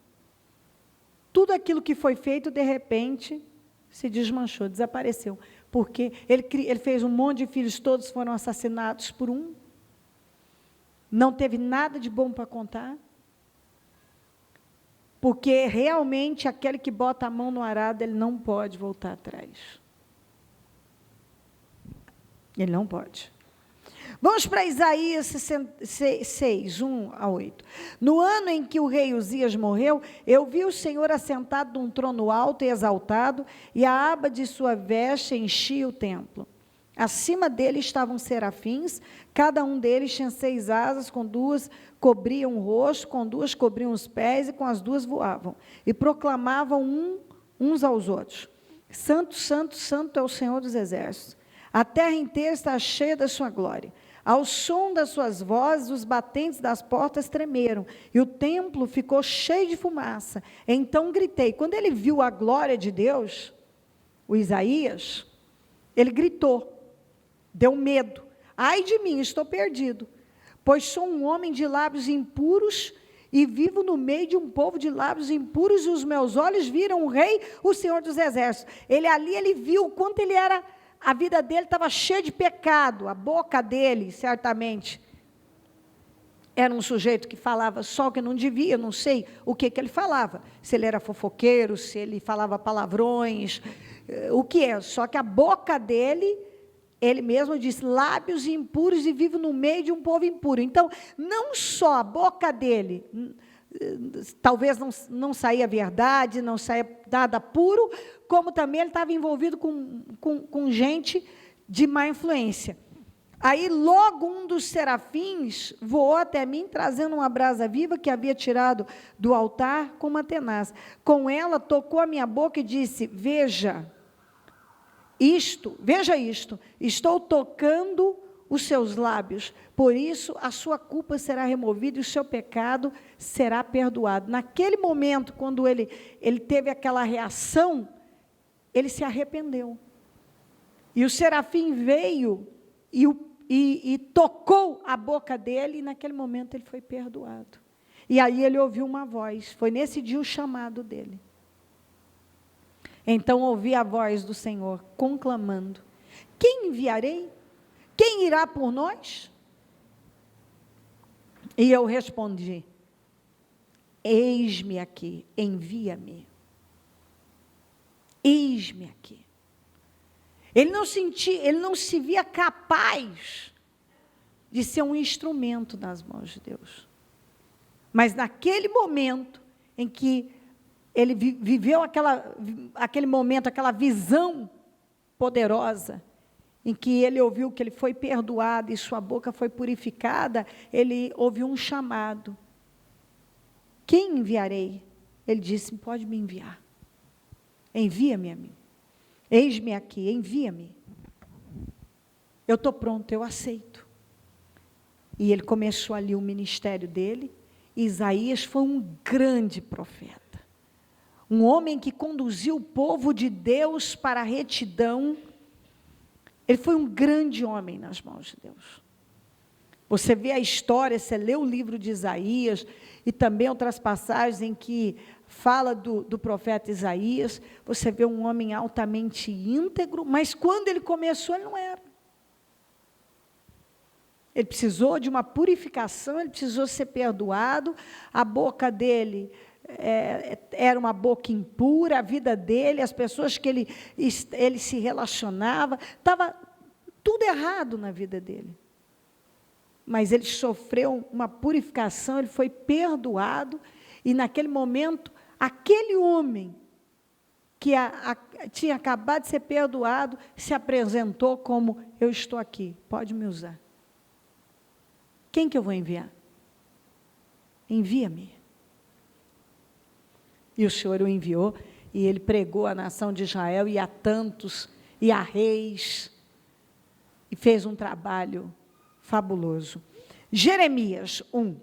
[SPEAKER 1] Tudo aquilo que foi feito, de repente, se desmanchou, desapareceu. Porque ele fez um monte de filhos, todos foram assassinados por um. Não teve nada de bom para contar. Porque realmente aquele que bota a mão no arado, ele não pode voltar atrás. Ele não pode. Vamos para Isaías 6, 1 a 8. No ano em que o rei Uzias morreu, eu vi o Senhor assentado num trono alto e exaltado, e a aba de sua veste enchia o templo. Acima dele estavam serafins, cada um deles tinha 6 asas, com 2 cobriam o rosto, com 2 cobriam os pés, e com as 2 voavam. E proclamavam uns aos outros: Santo, Santo, Santo é o Senhor dos exércitos. A terra inteira está cheia da sua glória. Ao som das suas vozes, os batentes das portas tremeram, e o templo ficou cheio de fumaça. Então gritei. Quando ele viu a glória de Deus, o Isaías, ele gritou, deu medo. Ai de mim, estou perdido, pois sou um homem de lábios impuros, e vivo no meio de um povo de lábios impuros, e os meus olhos viram o rei, o Senhor dos exércitos. Ele viu o quanto ele era. A vida dele estava cheia de pecado, a boca dele, certamente, era um sujeito que falava só o que não devia, eu não sei o que ele falava, se ele era fofoqueiro, se ele falava palavrões, o que é, só que a boca dele, ele mesmo disse, lábios impuros e vivo no meio de um povo impuro. Então, não só a boca dele, talvez não saía verdade, não saía nada puro, como também ele estava envolvido com gente de má influência. Aí, logo, um dos serafins voou até mim, trazendo uma brasa viva que havia tirado do altar com uma tenaz. Com ela, tocou a minha boca e disse, veja isto, estou tocando os seus lábios, por isso a sua culpa será removida e o seu pecado será perdoado. Naquele momento, quando ele teve aquela reação, ele se arrependeu. E o serafim veio e tocou a boca dele, e naquele momento ele foi perdoado. E aí ele ouviu uma voz, foi nesse dia o chamado dele. Então ouvi a voz do Senhor conclamando, quem enviarei? Quem irá por nós? E eu respondi, eis-me aqui, envia-me. Eis-me aqui. Ele não se via capaz de ser um instrumento nas mãos de Deus. Mas naquele momento em que ele viveu aquele momento, aquela visão poderosa, em que ele ouviu que ele foi perdoado e sua boca foi purificada, ele ouviu um chamado. Quem enviarei? Ele disse, pode me enviar. Envia-me a mim. Eis-me aqui, envia-me. Eu estou pronto, eu aceito. E ele começou ali o ministério dele. Isaías foi um grande profeta. Um homem que conduziu o povo de Deus para a retidão. Ele foi um grande homem nas mãos de Deus. Você vê a história, você lê o livro de Isaías, e também outras passagens em que fala do profeta Isaías, você vê um homem altamente íntegro, mas quando ele começou, ele não era. Ele precisou de uma purificação, ele precisou ser perdoado, a boca dele era uma boca impura, a vida dele, as pessoas que ele se relacionava, estava tudo errado na vida dele. Mas ele sofreu uma purificação, ele foi perdoado, e naquele momento, aquele homem que tinha acabado de ser perdoado, se apresentou como: eu estou aqui, pode me usar. Quem que eu vou enviar? Envia-me. E o Senhor o enviou, e ele pregou à nação de Israel, e a tantos, e a reis, e fez um trabalho fabuloso. Jeremias 1.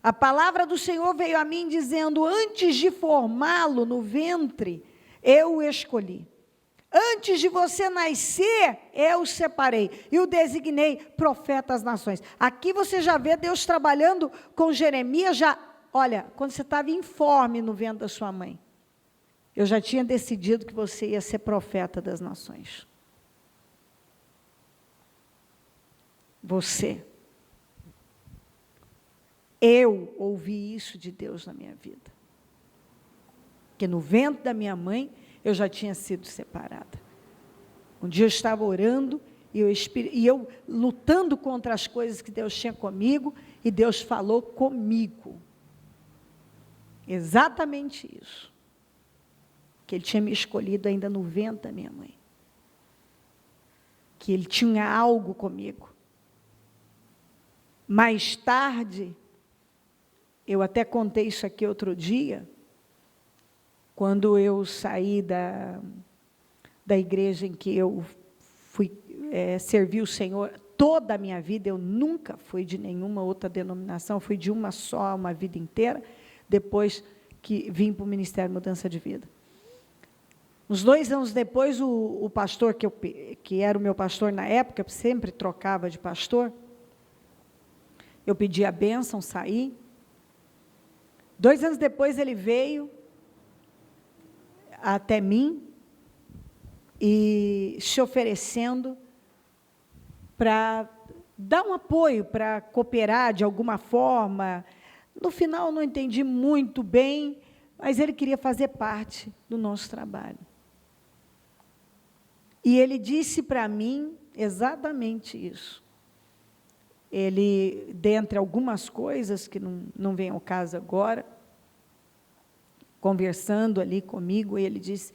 [SPEAKER 1] A palavra do Senhor veio a mim dizendo: antes de formá-lo no ventre, eu o escolhi. Antes de você nascer, eu o separei e o designei profeta às nações. Aqui você já vê Deus trabalhando com Jeremias, olha, quando você estava informe no ventre da sua mãe, eu já tinha decidido que você ia ser profeta das nações. Você. Eu ouvi isso de Deus na minha vida. Que no ventre da minha mãe, eu já tinha sido separada. Um dia eu estava orando, e eu lutando contra as coisas que Deus tinha comigo, e Deus falou comigo. Exatamente isso. Que Ele tinha me escolhido ainda no ventre da minha mãe. Que Ele tinha algo comigo. Mais tarde, eu até contei isso aqui outro dia, quando eu saí da igreja em que eu fui servir o Senhor, toda a minha vida, eu nunca fui de nenhuma outra denominação, fui de uma só, uma vida inteira, depois que vim para o Ministério Mudança de Vida. Uns 2 anos depois, o pastor, que era o meu pastor na época, sempre trocava de pastor, eu pedi a bênção, saí. 2 anos depois, ele veio até mim, e se oferecendo para dar um apoio, para cooperar de alguma forma. No final, eu não entendi muito bem, mas ele queria fazer parte do nosso trabalho. E ele disse para mim exatamente isso. Ele, dentre algumas coisas, que não vem ao caso agora, conversando ali comigo, ele disse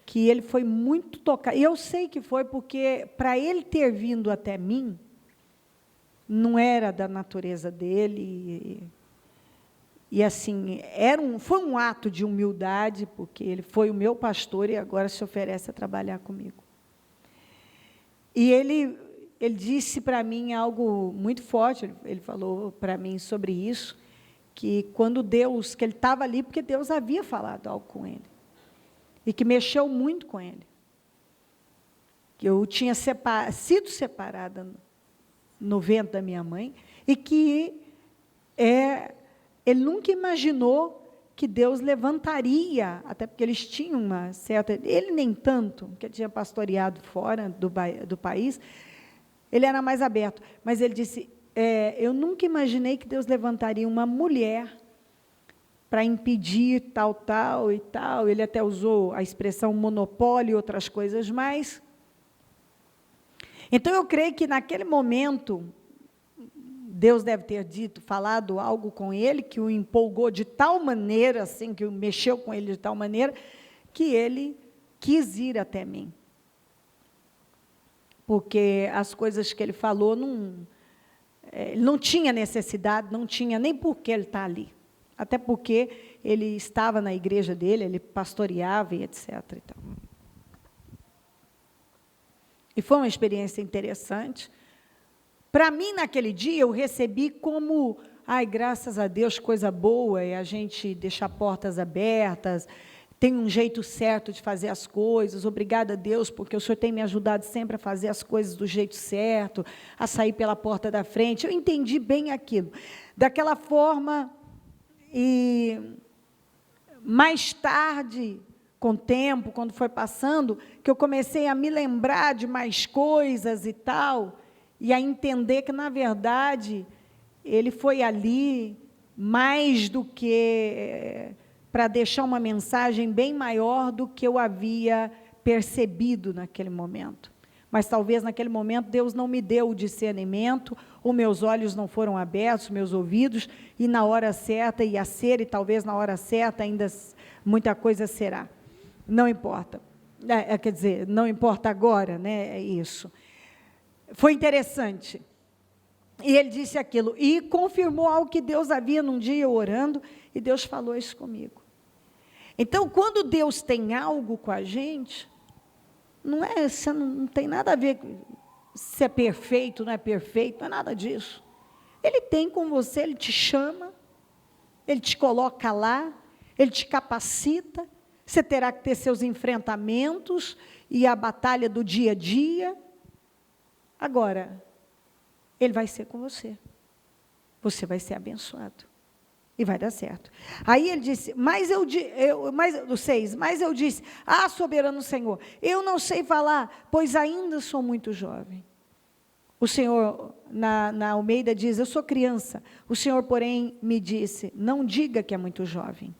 [SPEAKER 1] que ele foi muito tocado. E eu sei que foi porque, para ele ter vindo até mim, não era da natureza dele, e assim, foi um ato de humildade, porque ele foi o meu pastor e agora se oferece a trabalhar comigo. E ele disse para mim algo muito forte, ele falou para mim sobre isso, que quando Deus, que ele estava ali porque Deus havia falado algo com ele, e que mexeu muito com ele, que eu tinha sido separada no ventre da minha mãe, e que ele nunca imaginou que Deus levantaria, até porque eles tinham uma certa, ele nem tanto, que tinha pastoreado fora do país, ele era mais aberto, mas ele disse, eu nunca imaginei que Deus levantaria uma mulher para impedir tal e tal. Ele até usou a expressão monopólio e outras coisas mais. Então, eu creio que naquele momento, Deus deve ter falado algo com ele, que o empolgou de tal maneira, assim, que mexeu com ele de tal maneira, que ele quis ir até mim. Porque as coisas que ele falou, não tinha necessidade, não tinha nem por que ele estar ali. Até porque ele estava na igreja dele, ele pastoreava e etc. E tal. E foi uma experiência interessante. Para mim, naquele dia, eu recebi como, graças a Deus, coisa boa, e a gente deixar portas abertas, tem um jeito certo de fazer as coisas, obrigada a Deus, porque o Senhor tem me ajudado sempre a fazer as coisas do jeito certo, a sair pela porta da frente. Eu entendi bem aquilo. Daquela forma, e mais tarde, com o tempo, quando foi passando, que eu comecei a me lembrar de mais coisas e tal, e a entender que, na verdade, ele foi ali mais do que para deixar uma mensagem bem maior do que eu havia percebido naquele momento. Mas talvez naquele momento Deus não me deu o discernimento, ou meus olhos não foram abertos, meus ouvidos, e na hora certa ia ser, e talvez na hora certa ainda muita coisa será. Não importa. Quer dizer, não importa agora, né? É isso. Foi interessante. E ele disse aquilo, e confirmou algo que Deus havia num dia orando, e Deus falou isso comigo. Então, quando Deus tem algo com a gente, não tem nada a ver se é perfeito, não é perfeito, não é nada disso. Ele tem com você, ele te chama, ele te coloca lá, ele te capacita, você terá que ter seus enfrentamentos e a batalha do dia a dia. Agora, ele vai ser com você. Você vai ser abençoado. E vai dar certo. Aí ele disse, mas eu disse, soberano Senhor, eu não sei falar, pois ainda sou muito jovem. O Senhor, na Almeida diz, eu sou criança. O Senhor, porém, me disse, não diga que é muito jovem.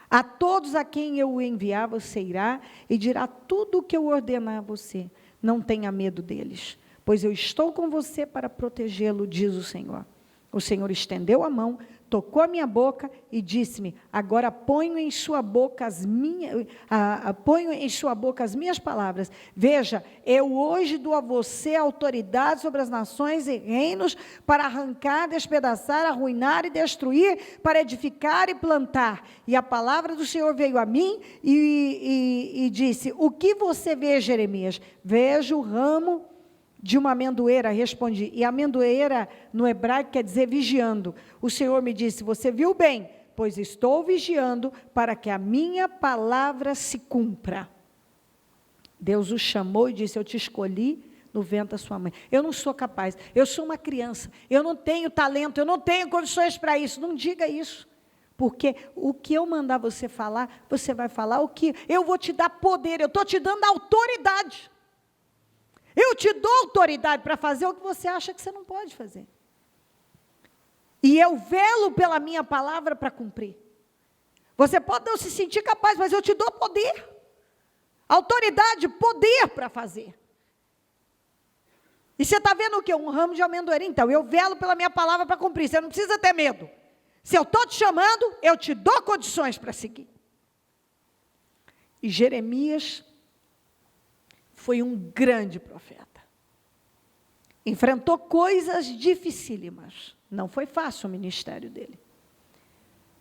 [SPEAKER 1] A todos a quem eu o enviar, você irá e dirá tudo o que eu ordenar a você. Não tenha medo deles, pois eu estou com você para protegê-lo, diz o Senhor. O Senhor estendeu a mão, tocou a minha boca e disse-me, agora ponho em sua boca as minhas palavras. Veja, eu hoje dou a você autoridade sobre as nações e reinos para arrancar, despedaçar, arruinar e destruir, para edificar e plantar. E a palavra do Senhor veio a mim e disse, o que você vê, Jeremias? Vejo o ramo de uma amendoeira, respondi, e amendoeira no hebraico quer dizer vigiando. O Senhor me disse, você viu bem, pois estou vigiando para que a minha palavra se cumpra. Deus o chamou e disse, eu te escolhi no ventre da sua mãe. Eu não sou capaz, eu sou uma criança, eu não tenho talento, eu não tenho condições para isso. Não diga isso, porque o que eu mandar você falar, você vai falar o que eu vou te dar poder, eu estou te dando autoridade. Eu te dou autoridade para fazer o que você acha que você não pode fazer. E eu velo pela minha palavra para cumprir. Você pode não se sentir capaz, mas eu te dou poder. Autoridade, poder para fazer. E você está vendo o quê? Um ramo de amendoeira. Então, eu velo pela minha palavra para cumprir. Você não precisa ter medo. Se eu estou te chamando, eu te dou condições para seguir. E Jeremias foi um grande profeta. Enfrentou coisas dificílimas. Não foi fácil o ministério dele.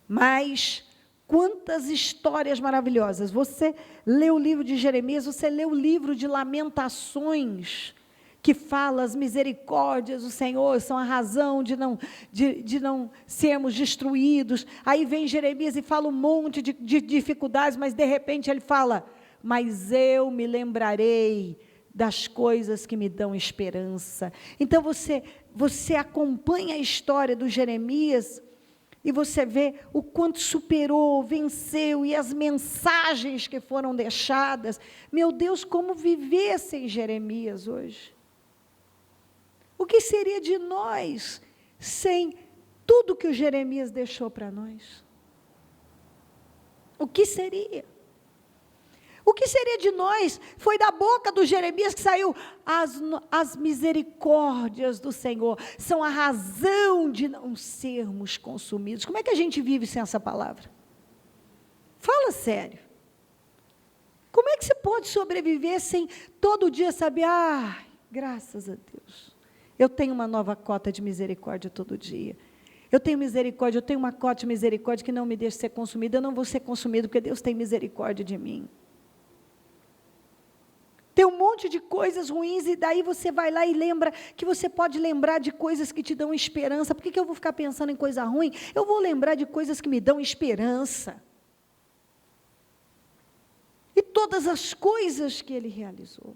[SPEAKER 1] Mas quantas histórias maravilhosas. Você lê o livro de Jeremias, você lê o livro de Lamentações, que fala as misericórdias do Senhor, são a razão de não sermos destruídos. Aí vem Jeremias e fala um monte de dificuldades, mas de repente ele fala, mas eu me lembrarei das coisas que me dão esperança. Então você acompanha a história do Jeremias e você vê o quanto superou, venceu, e as mensagens que foram deixadas. Meu Deus, como viver sem Jeremias hoje? O que seria de nós sem tudo que o Jeremias deixou para nós? O que seria? O que seria de nós? Foi da boca do Jeremias que saiu as misericórdias do Senhor, são a razão de não sermos consumidos. Como é que a gente vive sem essa palavra? Fala sério. Como é que você pode sobreviver sem todo dia saber, graças a Deus, eu tenho uma nova cota de misericórdia todo dia. Eu tenho misericórdia, eu tenho uma cota de misericórdia que não me deixa ser consumido, eu não vou ser consumido porque Deus tem misericórdia de mim. Tem um monte de coisas ruins e daí você vai lá e lembra que você pode lembrar de coisas que te dão esperança. Por que eu vou ficar pensando em coisa ruim? Eu vou lembrar de coisas que me dão esperança. todas as coisas que ele realizou,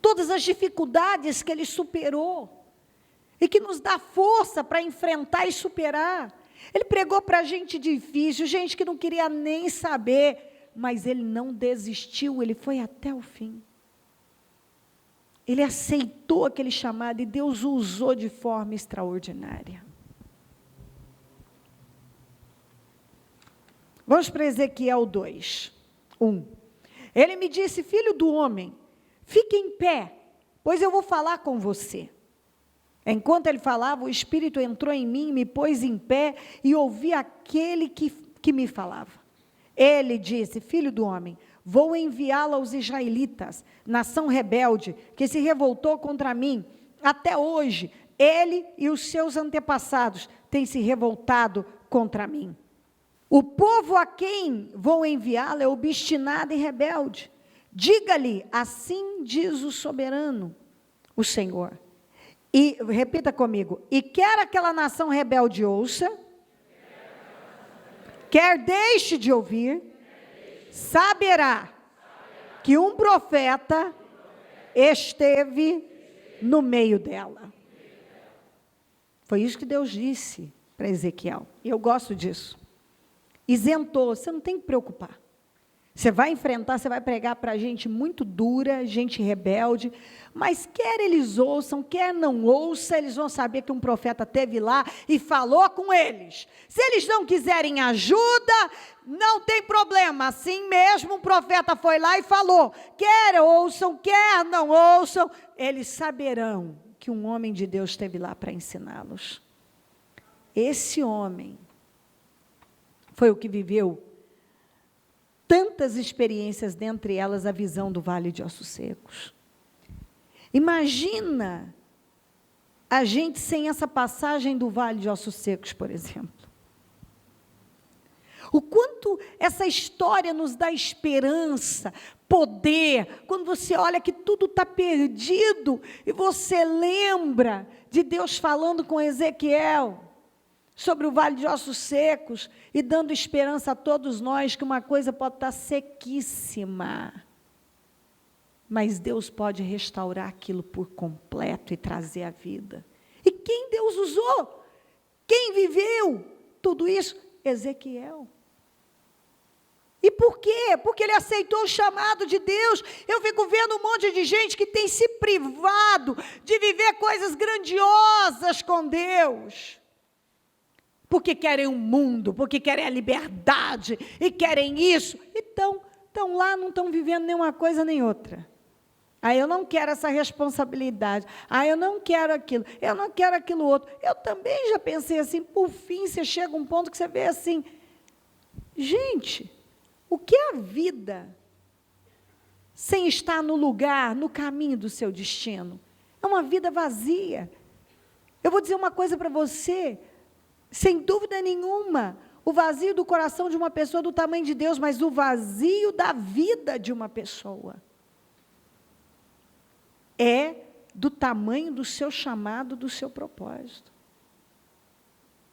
[SPEAKER 1] todas as dificuldades que ele superou, e que nos dá força para enfrentar e superar. Ele pregou para gente difícil, gente que não queria nem saber, mas ele não desistiu, ele foi até o fim. Ele aceitou aquele chamado e Deus o usou de forma extraordinária. Vamos para Ezequiel 2, 1. Ele me disse: filho do homem, fique em pé, pois eu vou falar com você. Enquanto ele falava, o Espírito entrou em mim, me pôs em pé e ouvi aquele que me falava. Ele disse: filho do homem, vou enviá-lo aos israelitas, nação rebelde, que se revoltou contra mim. Até hoje, ele e os seus antepassados têm se revoltado contra mim. O povo a quem vou enviá-lo é obstinado e rebelde. Diga-lhe, assim diz o soberano, o Senhor. E repita comigo: e quer aquela nação rebelde ouça, quer deixe de ouvir, saberá que um profeta esteve no meio dela. Foi isso que Deus disse para Ezequiel. E eu gosto disso. Isentou, você não tem que preocupar. Você vai enfrentar, você vai pregar para gente muito dura, gente rebelde, mas quer eles ouçam, quer não ouçam, eles vão saber que um profeta esteve lá e falou com eles. Se eles não quiserem ajuda, não tem problema, assim mesmo um profeta foi lá e falou, quer ouçam, quer não ouçam, eles saberão que um homem de Deus esteve lá para ensiná-los. Esse homem foi o que viveu tantas experiências, dentre elas a visão do Vale de Ossos Secos. Imagina a gente sem essa passagem do Vale de Ossos Secos, por exemplo. O quanto essa história nos dá esperança, poder, quando você olha que tudo está perdido, e você lembra de Deus falando com Ezequiel, sobre o Vale de Ossos Secos, e dando esperança a todos nós, que uma coisa pode estar sequíssima, mas Deus pode restaurar aquilo por completo e trazer a vida. E quem Deus usou? Quem viveu tudo isso? Ezequiel. E por quê? Porque ele aceitou o chamado de Deus. Eu fico vendo um monte de gente que tem se privado de viver coisas grandiosas com Deus, porque querem um mundo, porque querem a liberdade, e querem isso, então, estão lá, não estão vivendo nenhuma coisa nem outra. Eu não quero essa responsabilidade, eu não quero aquilo, eu não quero aquilo outro. Eu também já pensei assim, por fim, você chega a um ponto que você vê assim, gente, o que é a vida sem estar no lugar, no caminho do seu destino? É uma vida vazia. Eu vou dizer uma coisa para você, sem dúvida nenhuma, o vazio do coração de uma pessoa do tamanho de Deus, mas o vazio da vida de uma pessoa é do tamanho do seu chamado, do seu propósito,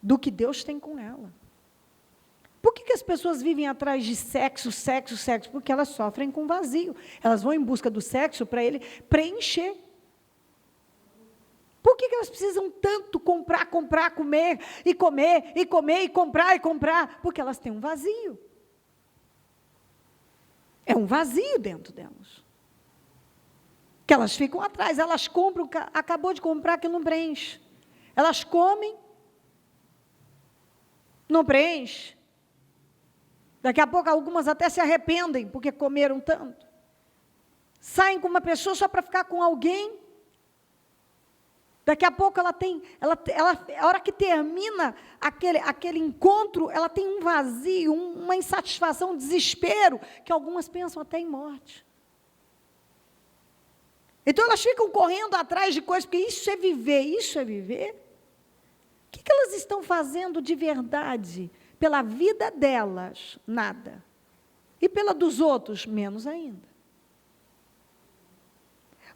[SPEAKER 1] do que Deus tem com ela. Por que as pessoas vivem atrás de sexo, sexo, sexo? Porque elas sofrem com vazio. Elas vão em busca do sexo para ele preencher. Por que elas precisam tanto comprar, comer, e comer, e comer, e comprar? Porque elas têm um vazio. É um vazio dentro delas. Que elas ficam atrás, elas compram, acabou de comprar que não preenche. Elas comem, não preenche. Daqui a pouco algumas até se arrependem, porque comeram tanto. Saem com uma pessoa só para ficar com alguém. Daqui a pouco a hora que termina aquele encontro, ela tem um vazio, uma insatisfação, um desespero, que algumas pensam até em morte. Então elas ficam correndo atrás de coisas, porque isso é viver, isso é viver. O que elas estão fazendo de verdade? Pela vida delas, nada. E pela dos outros, menos ainda.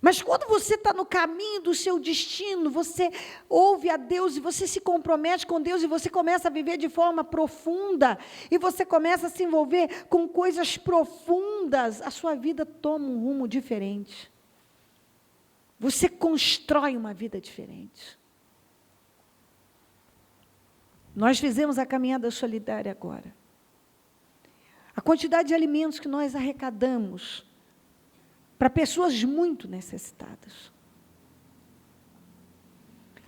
[SPEAKER 1] Mas quando você está no caminho do seu destino, você ouve a Deus e você se compromete com Deus e você começa a viver de forma profunda e você começa a se envolver com coisas profundas, a sua vida toma um rumo diferente. Você constrói uma vida diferente. Nós fizemos a caminhada solidária agora. A quantidade de alimentos que nós arrecadamos para pessoas muito necessitadas.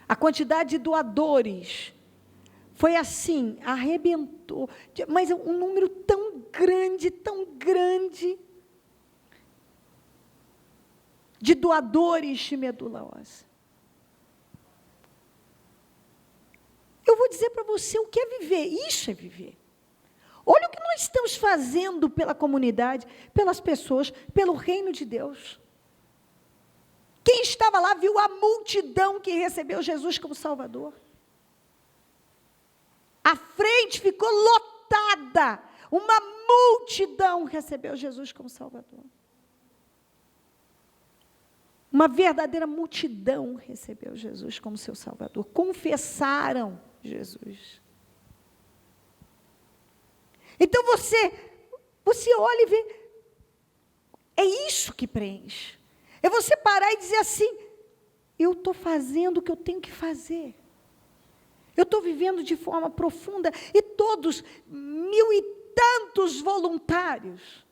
[SPEAKER 1] A quantidade de doadores foi assim, arrebentou, mas um número tão grande, de doadores de medula óssea. Eu vou dizer para você o que é viver, isso é viver. Olha o que nós estamos fazendo pela comunidade, pelas pessoas, pelo reino de Deus. Quem estava lá viu a multidão que recebeu Jesus como Salvador. A frente ficou lotada. Uma multidão recebeu Jesus como Salvador. Uma verdadeira multidão recebeu Jesus como seu Salvador. Confessaram Jesus. Então você olha e vê, é isso que preenche. É você parar e dizer assim, eu estou fazendo o que eu tenho que fazer. Eu estou vivendo de forma profunda. E todos, 1000 e tantos voluntários,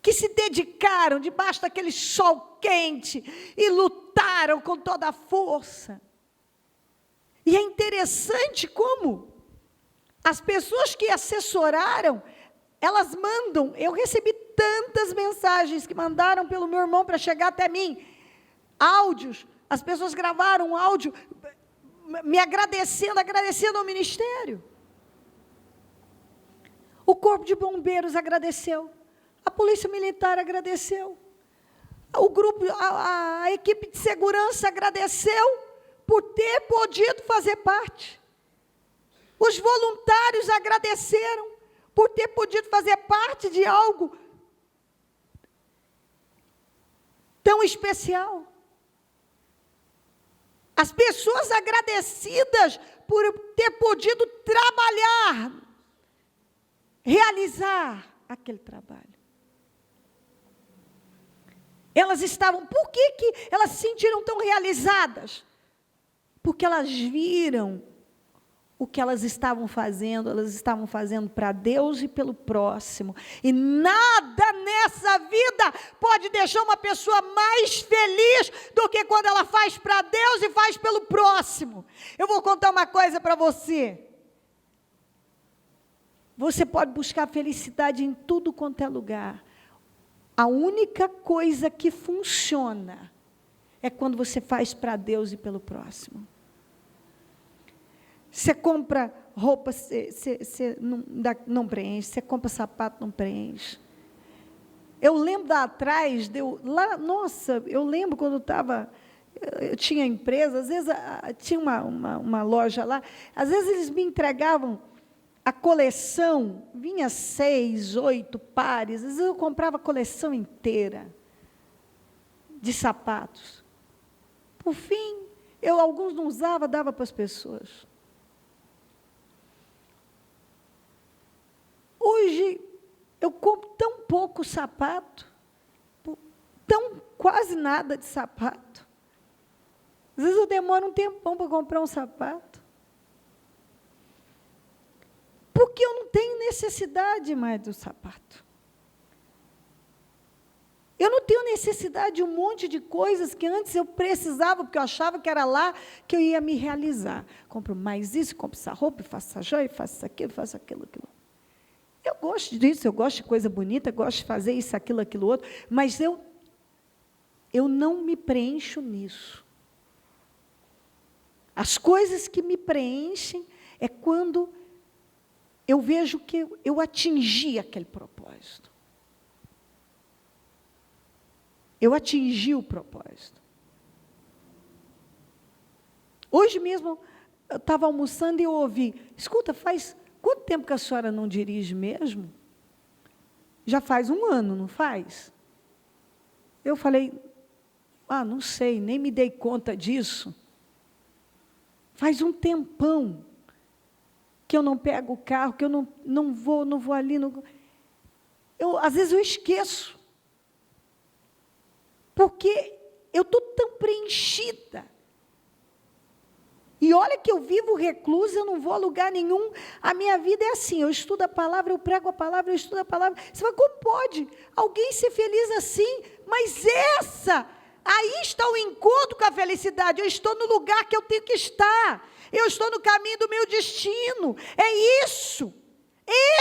[SPEAKER 1] que se dedicaram debaixo daquele sol quente e lutaram com toda a força. E é interessante como as pessoas que assessoraram, elas mandam, eu recebi tantas mensagens que mandaram pelo meu irmão para chegar até mim, áudios, as pessoas gravaram um áudio, me agradecendo ao ministério. O Corpo de Bombeiros agradeceu, a Polícia Militar agradeceu, o grupo, a equipe de segurança agradeceu por ter podido fazer parte. Os voluntários agradeceram por ter podido fazer parte de algo tão especial. As pessoas agradecidas por ter podido trabalhar, realizar aquele trabalho. Elas estavam, por que elas se sentiram tão realizadas? Porque elas viram o que elas estavam fazendo para Deus e pelo próximo. E nada nessa vida pode deixar uma pessoa mais feliz do que quando ela faz para Deus e faz pelo próximo. Eu vou contar uma coisa para você. Você pode buscar felicidade em tudo quanto é lugar. A única coisa que funciona é quando você faz para Deus e pelo próximo. Você compra roupa, você não preenche. Você compra sapato, não preenche. Eu lembro lá atrás, eu lembro quando eu tinha empresa, às vezes tinha uma loja lá, às vezes eles me entregavam a coleção, vinha 6, 8 pares, às vezes eu comprava a coleção inteira de sapatos. Por fim, alguns não usava, dava para as pessoas. Hoje, eu compro tão pouco sapato, quase nada de sapato. Às vezes eu demoro um tempão para comprar um sapato. Porque eu não tenho necessidade mais do sapato. Eu não tenho necessidade de um monte de coisas que antes eu precisava, porque eu achava que era lá que eu ia me realizar. Compro mais isso, compro essa roupa, faço essa joia, faço isso aquilo, faço aquilo. Eu gosto disso, eu gosto de coisa bonita, gosto de fazer isso, aquilo outro, mas eu não me preencho nisso. As coisas que me preenchem é quando eu vejo que eu atingi aquele propósito. Eu atingi o propósito. Hoje mesmo, eu estava almoçando e eu ouvi, escuta, faz quanto tempo que a senhora não dirige mesmo? Já faz 1 ano, não faz? Eu falei, não sei, nem me dei conta disso. Faz um tempão que eu não pego o carro, que eu não vou ali. Às vezes eu esqueço. Porque eu estou tão preenchida. E olha que eu vivo reclusa, eu não vou a lugar nenhum. A minha vida é assim, eu estudo a palavra, eu prego a palavra, eu estudo a palavra. Você fala, como pode alguém ser feliz assim? Mas aí está o encontro com a felicidade. Eu estou no lugar que eu tenho que estar. Eu estou no caminho do meu destino. É isso.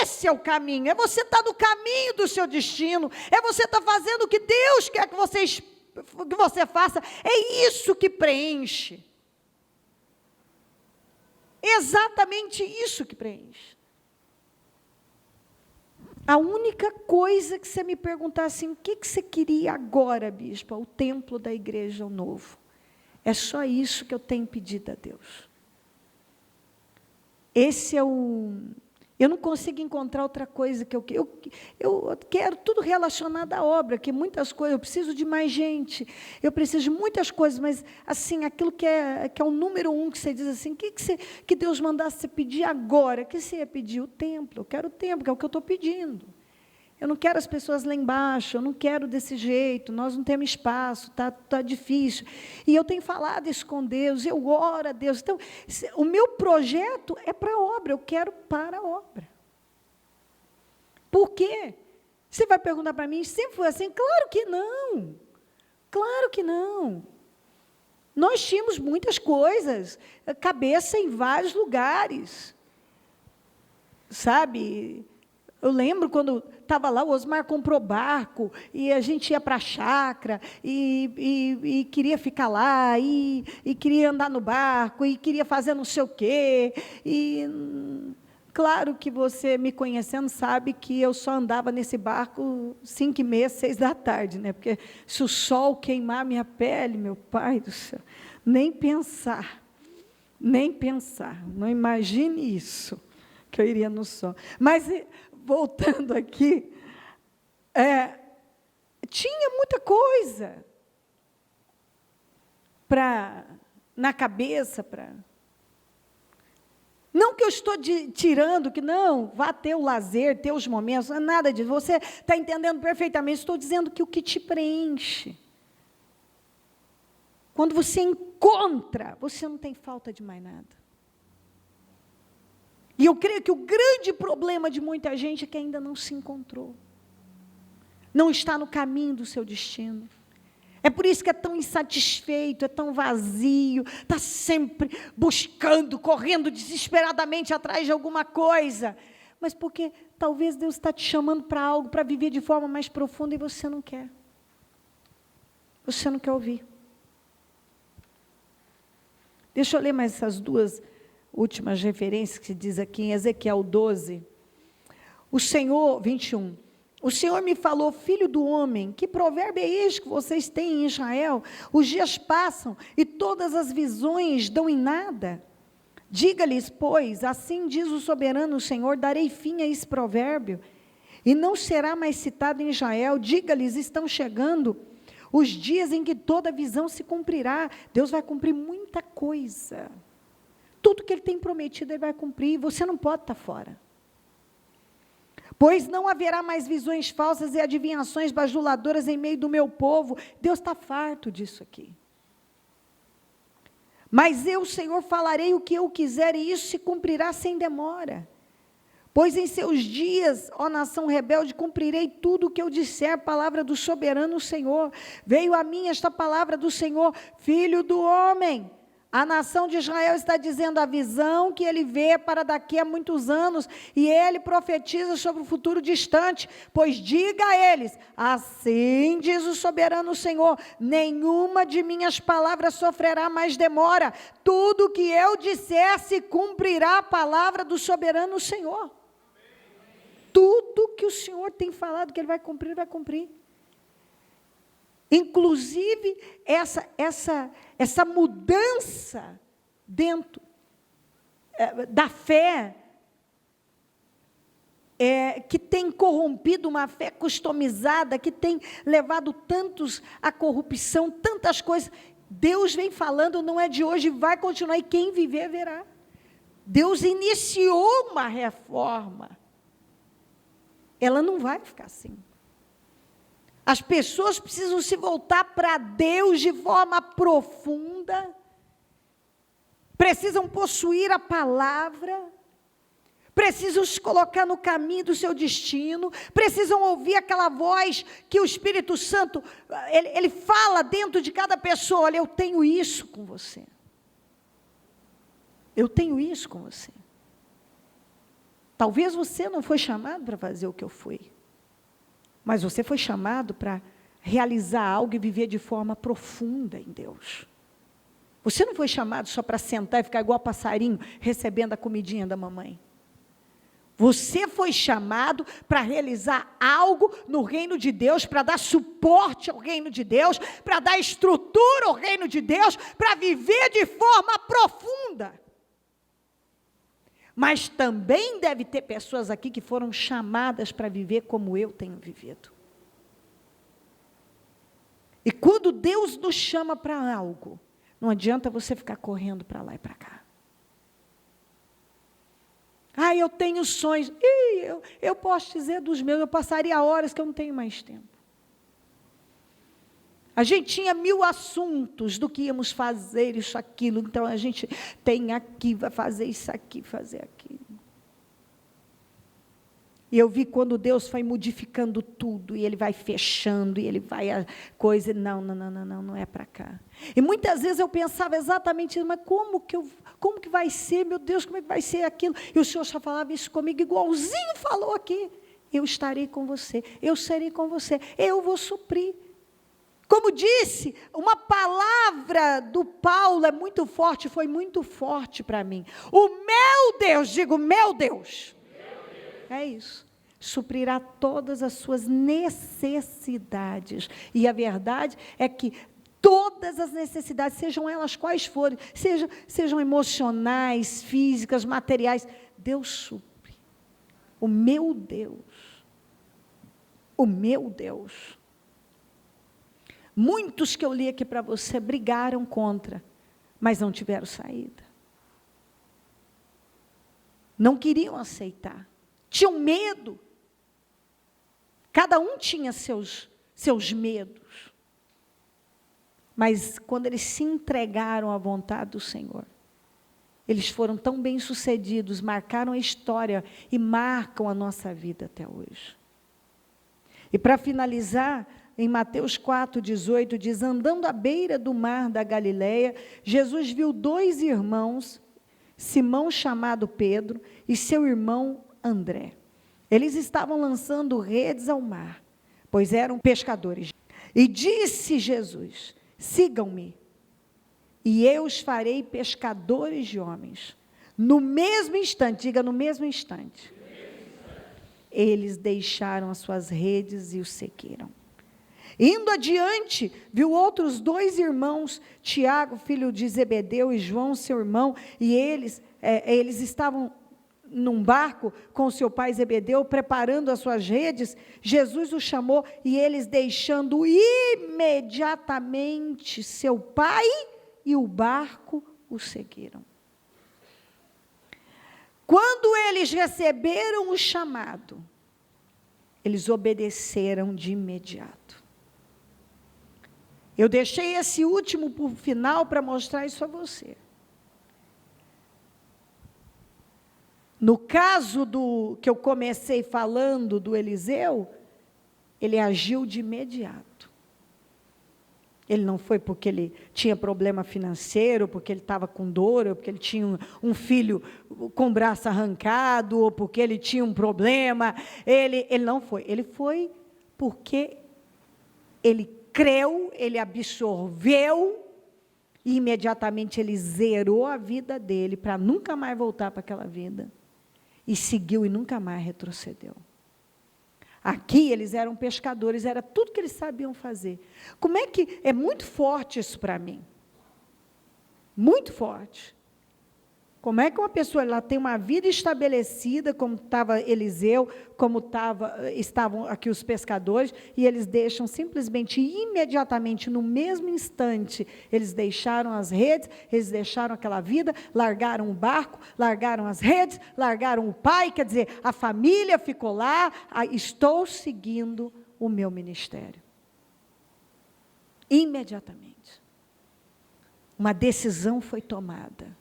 [SPEAKER 1] Esse é o caminho. É você estar no caminho do seu destino. É você estar fazendo o que Deus quer que você faça. É isso que preenche. Exatamente isso que preenche. A única coisa que você me perguntar assim, o que você queria agora, bispo? O templo da igreja, o novo. É só isso que eu tenho pedido a Deus. Esse é eu não consigo encontrar outra coisa que eu quero tudo relacionado à obra, que muitas coisas, eu preciso de mais gente, eu preciso de muitas coisas, mas assim, aquilo que é o número 1, que você diz assim, que Deus mandasse você pedir agora, o que você ia pedir? O templo, eu quero o templo, que é o que eu estou pedindo. Eu não quero as pessoas lá embaixo, eu não quero desse jeito, nós não temos espaço, tá difícil. E eu tenho falado isso com Deus, eu oro a Deus. Então, o meu projeto é para a obra, eu quero para a obra. Por quê? Você vai perguntar para mim, sempre foi assim? Claro que não. Claro que não. Nós tínhamos muitas coisas, cabeça em vários lugares. Sabe? Eu lembro quando estava lá, o Osmar comprou barco, e a gente ia para a chácara, e queria ficar lá, e queria andar no barco, e queria fazer não sei o quê. E claro que você, me conhecendo, sabe que eu só andava nesse barco 5h30, 6h, né? Porque se o sol queimar minha pele, meu pai do céu, nem pensar, não imagine isso, que eu iria no sol. Mas voltando aqui, tinha muita coisa na cabeça. Não que eu estou tirando, que não, vá ter o lazer, ter os momentos, não é nada disso. Você está entendendo perfeitamente. Estou dizendo que o que te preenche, quando você encontra, você não tem falta de mais nada. E eu creio que o grande problema de muita gente é que ainda não se encontrou. Não está no caminho do seu destino. É por isso que é tão insatisfeito, é tão vazio, está sempre buscando, correndo desesperadamente atrás de alguma coisa. Mas porque talvez Deus está te chamando para algo, para viver de forma mais profunda e você não quer. Você não quer ouvir. Deixa eu ler mais essas duas últimas referências que diz aqui em Ezequiel 12. O Senhor, 21. O Senhor me falou, filho do homem, que provérbio é este que vocês têm em Israel? Os dias passam e todas as visões dão em nada. Diga-lhes, pois, assim diz o soberano Senhor, darei fim a esse provérbio, e não será mais citado em Israel. Diga-lhes, estão chegando os dias em que toda visão se cumprirá. Deus vai cumprir muita coisa. Tudo que Ele tem prometido, Ele vai cumprir. Você não pode estar fora. Pois não haverá mais visões falsas e adivinhações bajuladoras em meio do meu povo. Deus está farto disso aqui. Mas eu, Senhor, falarei o que eu quiser, e isso se cumprirá sem demora. Pois em seus dias, ó nação rebelde, cumprirei tudo o que eu disser, palavra do soberano Senhor. Veio a mim esta palavra do Senhor, filho do homem. A nação de Israel está dizendo a visão que ele vê para daqui a muitos anos, e ele profetiza sobre o futuro distante, pois diga a eles, assim diz o soberano Senhor, nenhuma de minhas palavras sofrerá mais demora, tudo que eu disser se cumprirá a palavra do soberano Senhor. Tudo que o Senhor tem falado que Ele vai cumprir, vai cumprir. Inclusive, essa mudança dentro da fé, que tem corrompido uma fé customizada, que tem levado tantos à corrupção, tantas coisas. Deus vem falando, não é de hoje, vai continuar, e quem viver verá. Deus iniciou uma reforma. Ela não vai ficar assim. As pessoas precisam se voltar para Deus de forma profunda, precisam possuir a palavra, precisam se colocar no caminho do seu destino, precisam ouvir aquela voz que o Espírito Santo, ele fala dentro de cada pessoa: olha, eu tenho isso com você. Eu tenho isso com você. Talvez você não foi chamado para fazer o que eu fui, mas você foi chamado para realizar algo e viver de forma profunda em Deus. Você não foi chamado só para sentar e ficar igual passarinho, recebendo a comidinha da mamãe. Você foi chamado para realizar algo no reino de Deus, para dar suporte ao reino de Deus, para dar estrutura ao reino de Deus, para viver de forma profunda. Mas também deve ter pessoas aqui que foram chamadas para viver como eu tenho vivido. E quando Deus nos chama para algo, não adianta você ficar correndo para lá e para cá. Eu tenho sonhos. Eu posso dizer dos meus, eu passaria horas que eu não tenho mais tempo. A gente tinha 1000 assuntos do que íamos fazer, isso, aquilo. Então, a gente tem aqui, vai fazer isso aqui, fazer aquilo. E eu vi quando Deus foi modificando tudo, e Ele vai fechando, e Ele vai a coisa, não é para cá. E muitas vezes eu pensava exatamente isso, mas como que vai ser, meu Deus, como é que vai ser aquilo? E o Senhor só falava isso comigo, igualzinho falou aqui: eu estarei com você, eu serei com você, eu vou suprir. Como disse, uma palavra do Paulo é muito forte, foi muito forte para mim. O meu Deus, digo, meu Deus. É isso, suprirá todas as suas necessidades. E a verdade é que todas as necessidades, sejam elas quais forem, sejam emocionais, físicas, materiais, Deus supre. O meu Deus. O meu Deus. Muitos que eu li aqui para você brigaram contra, mas não tiveram saída. Não queriam aceitar. Tinham medo. Cada um tinha seus medos. Mas quando eles se entregaram à vontade do Senhor, eles foram tão bem-sucedidos, marcaram a história e marcam a nossa vida até hoje. E para finalizar, em Mateus 4,18, diz: andando à beira do mar da Galileia, Jesus viu 2 irmãos, Simão chamado Pedro e seu irmão André. Eles estavam lançando redes ao mar, pois eram pescadores. E disse Jesus: sigam-me, e eu os farei pescadores de homens. No mesmo instante, diga, no mesmo instante, eles deixaram as suas redes e os seguiram. Indo adiante, viu outros 2 irmãos, Tiago, filho de Zebedeu, e João, seu irmão, e eles estavam num barco com seu pai Zebedeu, preparando as suas redes. Jesus os chamou, e eles, deixando imediatamente seu pai e o barco, o seguiram. Quando eles receberam o chamado, eles obedeceram de imediato. Eu deixei esse último por final para mostrar isso a você. No caso que eu comecei falando do Eliseu, ele agiu de imediato. Ele não foi porque ele tinha problema financeiro, porque ele estava com dor, ou porque ele tinha um filho com o braço arrancado, ou porque ele tinha um problema. Ele não foi. Ele foi porque ele creu, ele absorveu, e imediatamente ele zerou a vida dele, para nunca mais voltar para aquela vida. E seguiu e nunca mais retrocedeu. Aqui eles eram pescadores, era tudo que eles sabiam fazer. Como é que... É muito forte isso para mim. Muito forte. Como é que uma pessoa ela tem uma vida estabelecida, como estava Eliseu, como estavam aqui os pescadores, e eles deixam simplesmente, imediatamente, no mesmo instante, eles deixaram as redes, eles deixaram aquela vida, largaram o barco, largaram as redes, largaram o pai, quer dizer, a família ficou lá, estou seguindo o meu ministério. Imediatamente. Uma decisão foi tomada.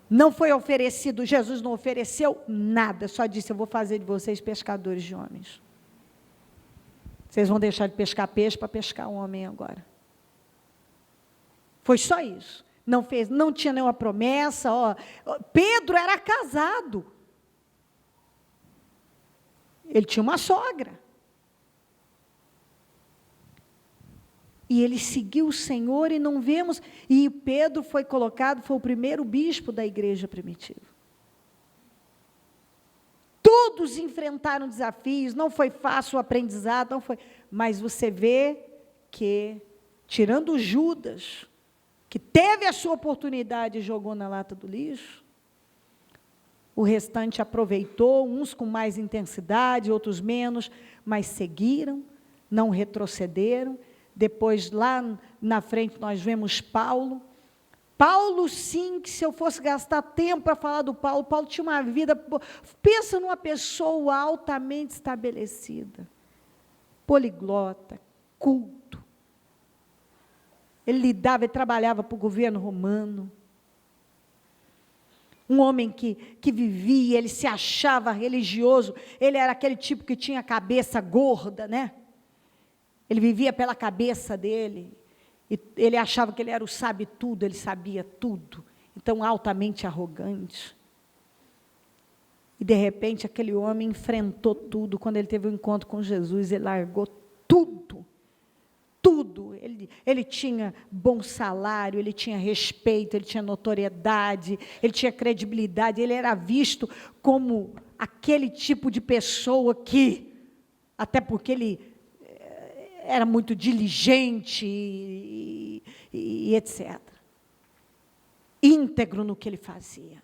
[SPEAKER 1] Não foi oferecido, Jesus não ofereceu nada, só disse, eu vou fazer de vocês pescadores de homens. Vocês vão deixar de pescar peixe para pescar um homem agora. Foi só isso. Não tinha nenhuma promessa. Pedro era casado. Ele tinha uma sogra. E ele seguiu o Senhor e não vemos, e Pedro foi o primeiro bispo da igreja primitiva. Todos enfrentaram desafios, não foi fácil o aprendizado, não foi, mas você vê que, tirando Judas, que teve a sua oportunidade e jogou na lata do lixo, o restante aproveitou, uns com mais intensidade, outros menos, mas seguiram, não retrocederam. Depois, lá na frente, nós vemos Paulo. Paulo, sim, que se eu fosse gastar tempo para falar do Paulo, Paulo tinha uma vida, pensa numa pessoa altamente estabelecida, poliglota, culto. Ele trabalhava para o governo romano. Um homem que vivia, ele se achava religioso, ele era aquele tipo que tinha a cabeça gorda, né? Ele vivia pela cabeça dele, e ele achava que ele era o sabe-tudo, ele sabia tudo, então altamente arrogante. E de repente aquele homem enfrentou tudo, quando ele teve um encontro com Jesus, ele largou tudo, tudo. Ele tinha bom salário, ele tinha respeito, ele tinha notoriedade, ele tinha credibilidade, ele era visto como aquele tipo de pessoa que, até porque ele era muito diligente e etc. Íntegro no que ele fazia.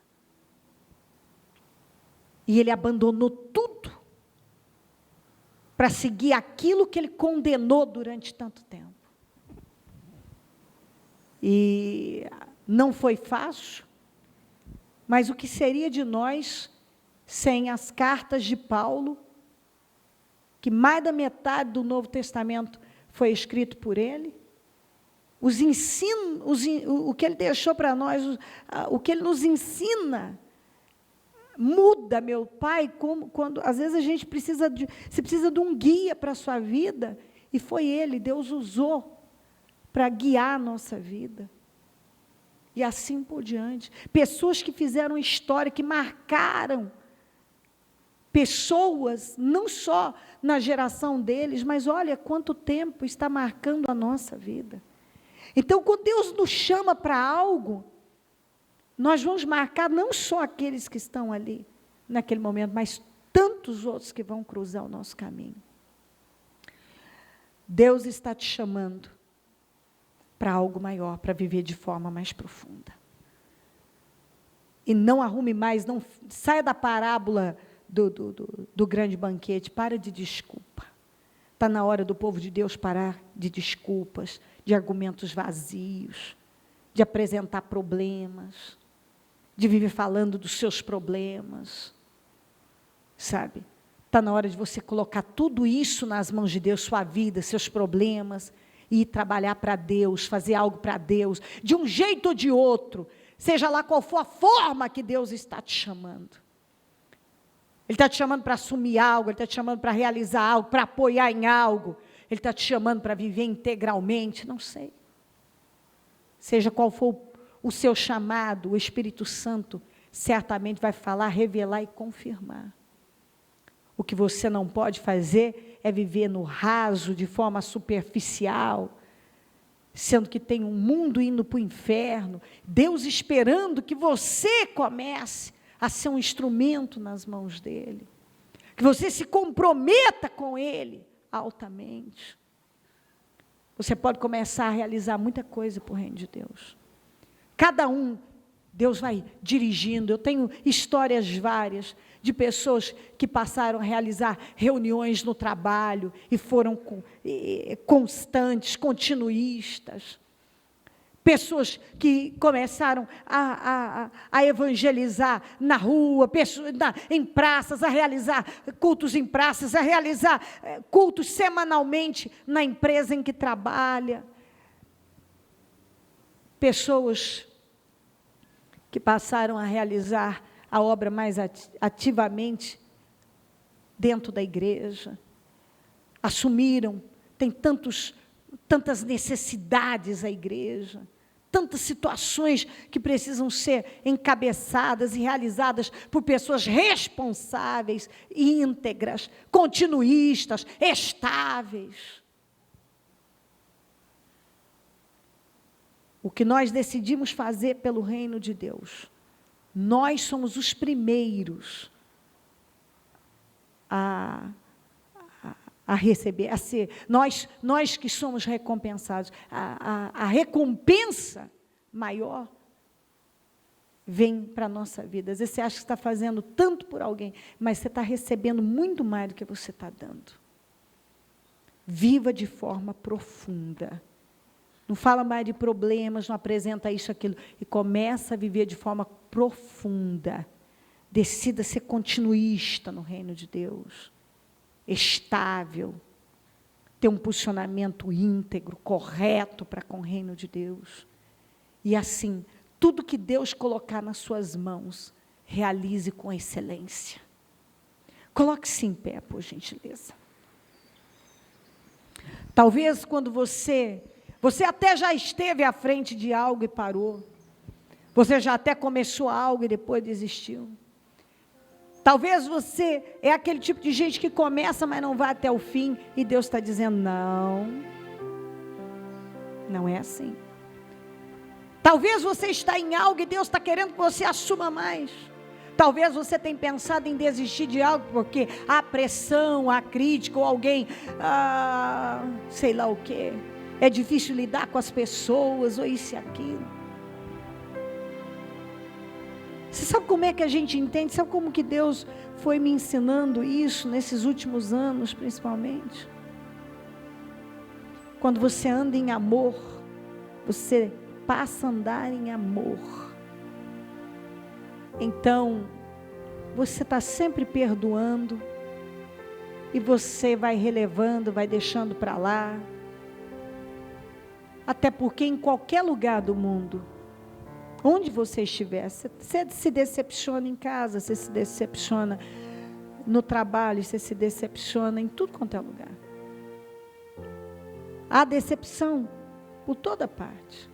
[SPEAKER 1] E ele abandonou tudo para seguir aquilo que ele condenou durante tanto tempo. E não foi fácil, mas o que seria de nós sem as cartas de Paulo, que mais da metade do Novo Testamento foi escrito por ele, os ensinos, o que ele deixou para nós, o que ele nos ensina, muda, meu Pai, quando às vezes a gente precisa de um guia para a sua vida, e foi ele, Deus usou para guiar a nossa vida. E assim por diante. Pessoas que fizeram história, que marcaram, pessoas, não só na geração deles, mas olha quanto tempo está marcando a nossa vida. Então, quando Deus nos chama para algo, nós vamos marcar não só aqueles que estão ali, naquele momento, mas tantos outros que vão cruzar o nosso caminho. Deus está te chamando para algo maior, para viver de forma mais profunda. E não arrume mais, não saia da parábola do grande banquete, para de desculpa. Está na hora do povo de Deus parar de desculpas, de argumentos vazios, de apresentar problemas, de viver falando dos seus problemas, sabe? Está na hora de você colocar tudo isso nas mãos de Deus, sua vida, seus problemas, e ir trabalhar para Deus, fazer algo para Deus, de um jeito ou de outro, seja lá qual for a forma que Deus está te chamando. Ele está te chamando para assumir algo, Ele está te chamando para realizar algo, para apoiar em algo, Ele está te chamando para viver integralmente, não sei. Seja qual for o seu chamado, o Espírito Santo certamente vai falar, revelar e confirmar. O que você não pode fazer é viver no raso, de forma superficial, sendo que tem um mundo indo para o inferno, Deus esperando que você comece a ser um instrumento nas mãos dEle, que você se comprometa com Ele altamente. Você pode começar a realizar muita coisa para o reino de Deus. Cada um Deus vai dirigindo. Eu tenho histórias várias de pessoas que passaram a realizar reuniões no trabalho e foram constantes, continuistas. Pessoas que começaram a evangelizar na rua, em praças, a realizar cultos em praças, a realizar cultos semanalmente na empresa em que trabalha. Pessoas que passaram a realizar a obra mais ativamente dentro da igreja, assumiram, tem tantas necessidades a igreja, tantas situações que precisam ser encabeçadas e realizadas por pessoas responsáveis, íntegras, continuistas, estáveis. O que nós decidimos fazer pelo reino de Deus, nós somos os primeiros a receber, a ser, nós que somos recompensados, a recompensa maior vem para a nossa vida. Às vezes você acha que está fazendo tanto por alguém, mas você está recebendo muito mais do que você está dando. Viva de forma profunda. Não fala mais de problemas, não apresenta isso, aquilo. E começa a viver de forma profunda. Decida ser continuista no reino de Deus. Estável. Ter um posicionamento íntegro, correto para com o reino de Deus. E assim, tudo que Deus colocar nas suas mãos, realize com excelência. Coloque-se em pé, por gentileza. Talvez quando você até já esteve à frente de algo e parou. Você já até começou algo e depois desistiu. Talvez você é aquele tipo de gente que começa, mas não vai até o fim. E Deus está dizendo, não é assim. Talvez você está em algo e Deus está querendo que você assuma mais. Talvez você tenha pensado em desistir de algo, porque há pressão, há crítica, ou alguém, sei lá o quê. É difícil lidar com as pessoas, ou isso e aquilo. Você sabe como é que a gente entende? Sabe como que Deus foi me ensinando isso nesses últimos anos, principalmente? Quando você anda em amor, você passa a andar em amor. Então, você está sempre perdoando, e você vai relevando, vai deixando para lá. Até porque em qualquer lugar do mundo, onde você estiver, você se decepciona em casa, você se decepciona no trabalho, você se decepciona em tudo quanto é lugar. Há decepção por toda parte.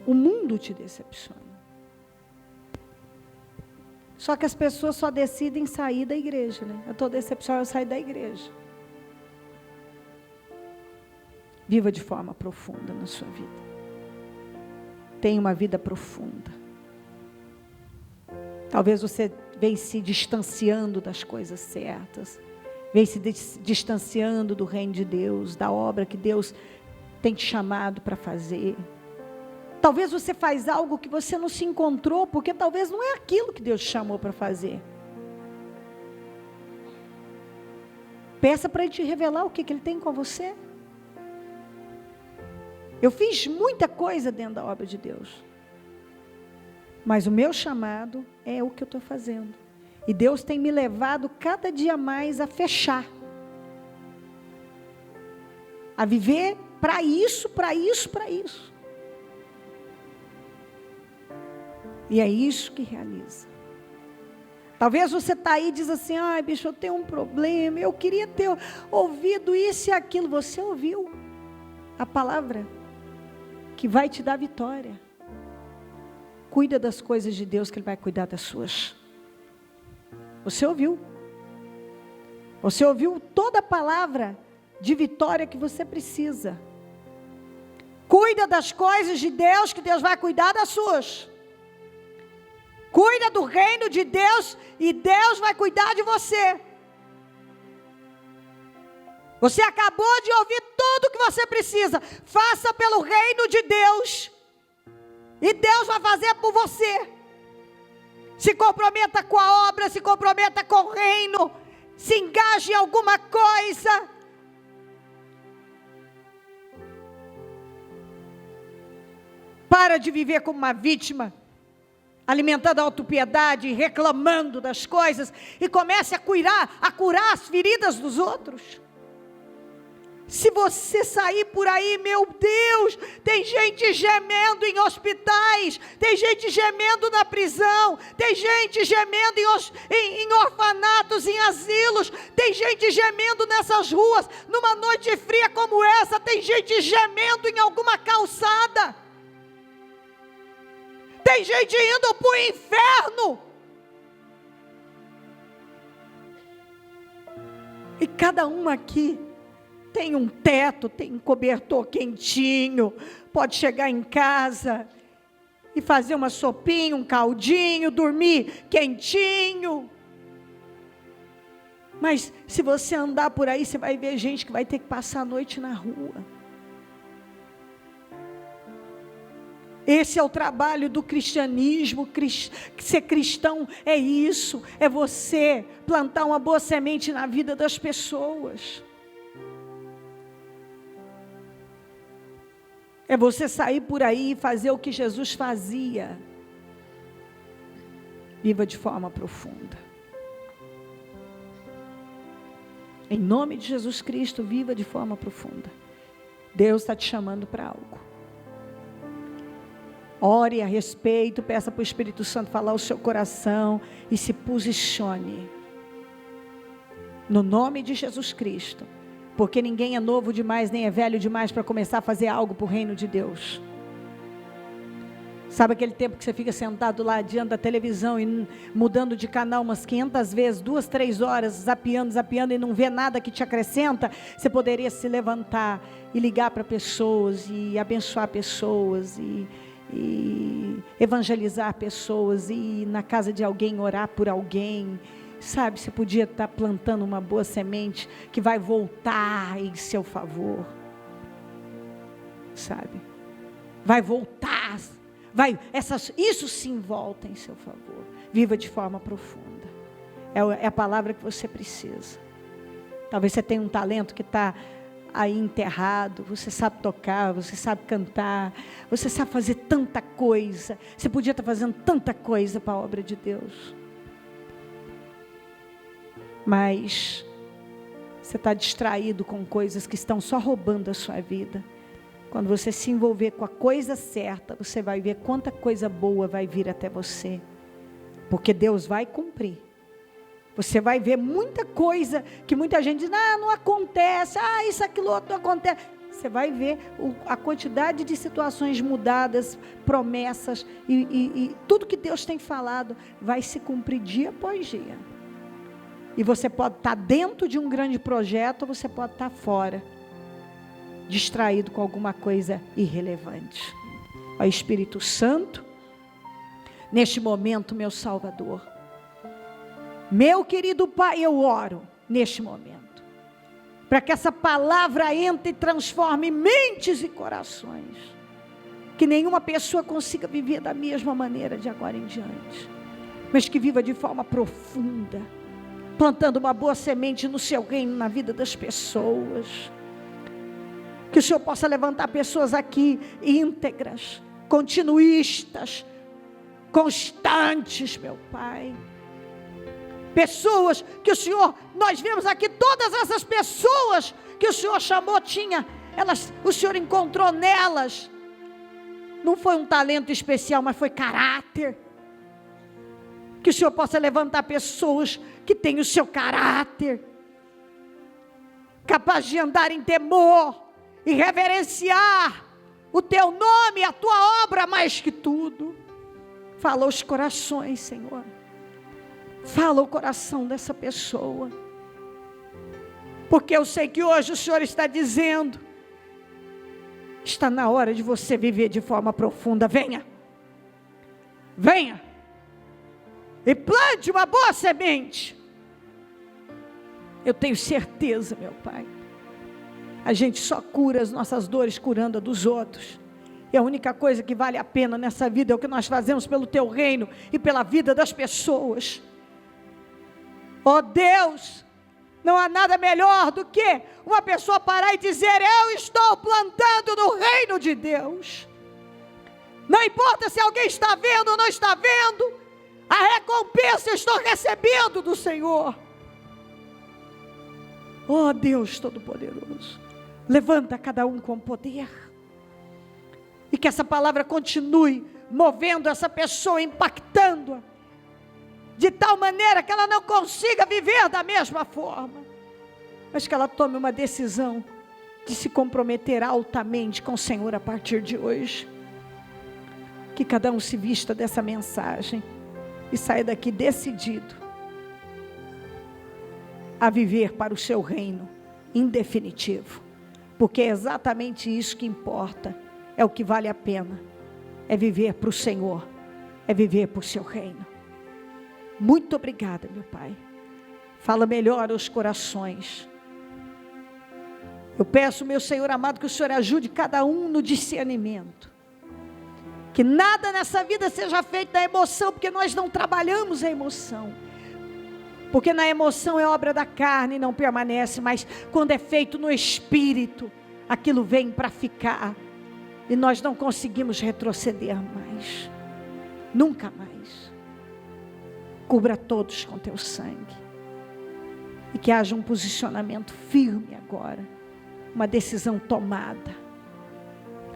[SPEAKER 1] O mundo te decepciona. Só que as pessoas só decidem sair da igreja, né? Eu estou decepcionada, eu saio da igreja. Viva de forma profunda na sua vida. Tenha uma vida profunda. Talvez você venha se distanciando das coisas certas. Venha se distanciando do reino de Deus, da obra que Deus tem te chamado para fazer. Talvez você faz algo que você não se encontrou, porque talvez não é aquilo que Deus te chamou para fazer. Peça para Ele te revelar o que Ele tem com você. Eu fiz muita coisa dentro da obra de Deus. Mas o meu chamado é o que eu estou fazendo. E Deus tem me levado cada dia mais a fechar. A viver para isso, para isso, para isso. E é isso que realiza. Talvez você está aí e diz assim, ai bicho, eu tenho um problema, eu queria ter ouvido isso e aquilo. Você ouviu a palavra que vai te dar vitória. Cuida das coisas de Deus, que Ele vai cuidar das suas. Você ouviu. Você ouviu toda a palavra de vitória que você precisa. Cuida das coisas de Deus, que Deus vai cuidar das suas. Cuida do reino de Deus e Deus vai cuidar de você. Você acabou de ouvir tudo o que você precisa. Faça pelo reino de Deus E Deus vai fazer por você. Se comprometa com a obra, se comprometa com o reino, se engaje em alguma coisa. Para de viver como uma vítima, alimentando a autopiedade, reclamando das coisas, e comece a curar as feridas dos outros. Se você sair por aí, meu Deus, tem gente gemendo em hospitais, tem gente gemendo na prisão, tem gente gemendo em orfanatos, em asilos, tem gente gemendo nessas ruas, numa noite fria como essa, tem gente gemendo em alguma calçada, tem gente indo para o inferno, e cada um aqui tem um teto, tem um cobertor quentinho, pode chegar em casa e fazer uma sopinha, um caldinho, dormir quentinho. Mas se você andar por aí, você vai ver gente que vai ter que passar a noite na rua. Esse é o trabalho do cristianismo. Ser cristão é isso, é você plantar uma boa semente na vida das pessoas. É você sair por aí e fazer o que Jesus fazia. Viva de forma profunda. Em nome de Jesus Cristo, viva de forma profunda. Deus está te chamando para algo. Ore a respeito, peça para o Espírito Santo falar o seu coração e se posicione. No nome de Jesus Cristo. Porque ninguém é novo demais, nem é velho demais para começar a fazer algo para o reino de Deus. Sabe aquele tempo que você fica sentado lá diante da televisão e mudando de canal umas 500 vezes, 2, 3 horas, zapeando e não vê nada que te acrescenta? Você poderia se levantar e ligar para pessoas e abençoar pessoas e evangelizar pessoas e ir na casa de alguém, orar por alguém. Sabe, você podia estar plantando uma boa semente que vai voltar em seu favor. Sabe? Vai voltar. Isso sim volta em seu favor. Viva de forma profunda. É a palavra que você precisa. Talvez você tenha um talento que está aí enterrado. Você sabe tocar, você sabe cantar. Você sabe fazer tanta coisa. Você podia estar fazendo tanta coisa para a obra de Deus. Mas você está distraído com coisas que estão só roubando a sua vida. Quando você se envolver com a coisa certa, você vai ver quanta coisa boa vai vir até você. Porque Deus vai cumprir. Você vai ver muita coisa que muita gente diz, não acontece, isso, aquilo, outro não acontece. Você vai ver a quantidade de situações mudadas, promessas e tudo que Deus tem falado vai se cumprir dia após dia. E você pode estar dentro de um grande projeto, ou você pode estar fora, distraído com alguma coisa irrelevante. Ó Espírito Santo, neste momento, meu Salvador, meu querido Pai, eu oro neste momento, para que essa palavra entre e transforme mentes e corações, que nenhuma pessoa consiga viver da mesma maneira de agora em diante, mas que viva de forma profunda, plantando uma boa semente no seu reino, na vida das pessoas. Que o Senhor possa levantar pessoas aqui íntegras, continuistas, constantes, meu Pai. Pessoas que o Senhor, nós vemos aqui todas essas pessoas que o Senhor chamou, o Senhor encontrou nelas. Não foi um talento especial, mas foi caráter. Que o Senhor possa levantar pessoas que têm o seu caráter, capaz de andar em temor e reverenciar o teu nome, a tua obra mais que tudo. Fala aos corações, Senhor. Fala o coração dessa pessoa. Porque eu sei que hoje o Senhor está dizendo, está na hora de você viver de forma profunda. Venha. Venha. E plante uma boa semente. Eu tenho certeza, meu Pai, a gente só cura as nossas dores curando a dos outros. E a única coisa que vale a pena nessa vida é o que nós fazemos pelo teu reino e pela vida das pessoas. Ó Deus, não há nada melhor do que uma pessoa parar e dizer: eu estou plantando no reino de Deus. Não importa se alguém está vendo ou não está vendo, a recompensa eu estou recebendo do Senhor. Ó Deus Todo-Poderoso, levanta cada um com poder. E que essa palavra continue movendo essa pessoa, impactando-a, de tal maneira que ela não consiga viver da mesma forma, mas que ela tome uma decisão de se comprometer altamente com o Senhor a partir de hoje. Que cada um se vista dessa mensagem e saia daqui decidido a viver para o seu reino em definitivo, porque é exatamente isso que importa, é o que vale a pena, é viver para o Senhor, é viver para o seu reino. Muito obrigada, meu Pai. Fala melhor aos corações. Eu peço, meu Senhor amado, que o Senhor ajude cada um no discernimento. Que nada nessa vida seja feito da emoção, porque nós não trabalhamos a emoção. Porque na emoção é obra da carne e não permanece, mas quando é feito no Espírito, aquilo vem para ficar. E nós não conseguimos retroceder mais. Nunca mais. Cubra todos com teu sangue. E que haja um posicionamento firme agora. Uma decisão tomada.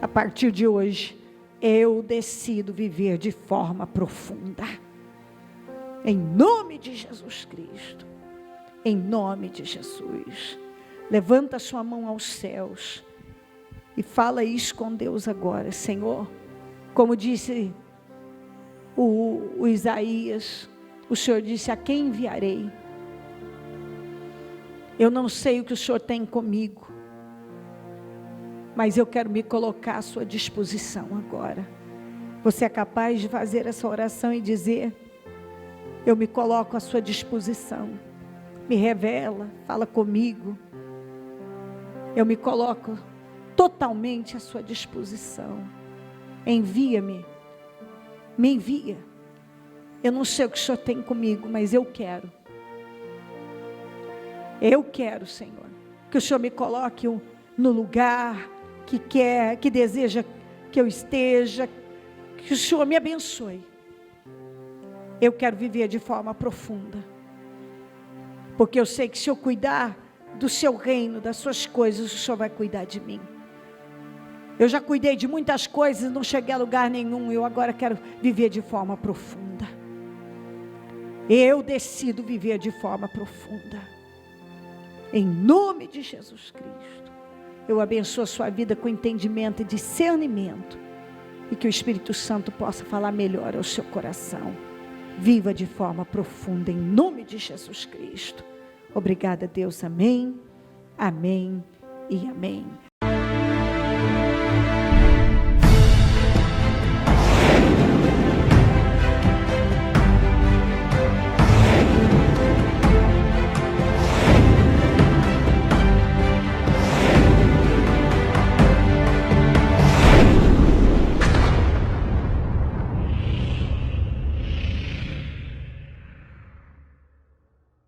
[SPEAKER 1] A partir de hoje, eu decido viver de forma profunda. Em nome de Jesus Cristo. Em nome de Jesus. Levanta a sua mão aos céus. E fala isso com Deus agora. Senhor, como disse o Isaías, o Senhor disse: a quem enviarei? Eu não sei o que o Senhor tem comigo, mas eu quero me colocar à sua disposição agora. Você é capaz de fazer essa oração e dizer: eu me coloco à sua disposição. Me revela, fala comigo. Eu me coloco totalmente à sua disposição. Envia-me, me envia. Eu não sei o que o Senhor tem comigo, mas eu quero. Eu quero, Senhor, que o Senhor me coloque no lugar que quer, que deseja que eu esteja, que o Senhor me abençoe. Eu quero viver de forma profunda, porque eu sei que se eu cuidar do seu reino, das suas coisas, o Senhor vai cuidar de mim. Eu já cuidei de muitas coisas, não cheguei a lugar nenhum, eu agora quero viver de forma profunda. Eu decido viver de forma profunda. Em nome de Jesus Cristo. Eu abençoo a sua vida com entendimento e discernimento. E que o Espírito Santo possa falar melhor ao seu coração. Viva de forma profunda, em nome de Jesus Cristo. Obrigada, Deus. Amém, amém e amém.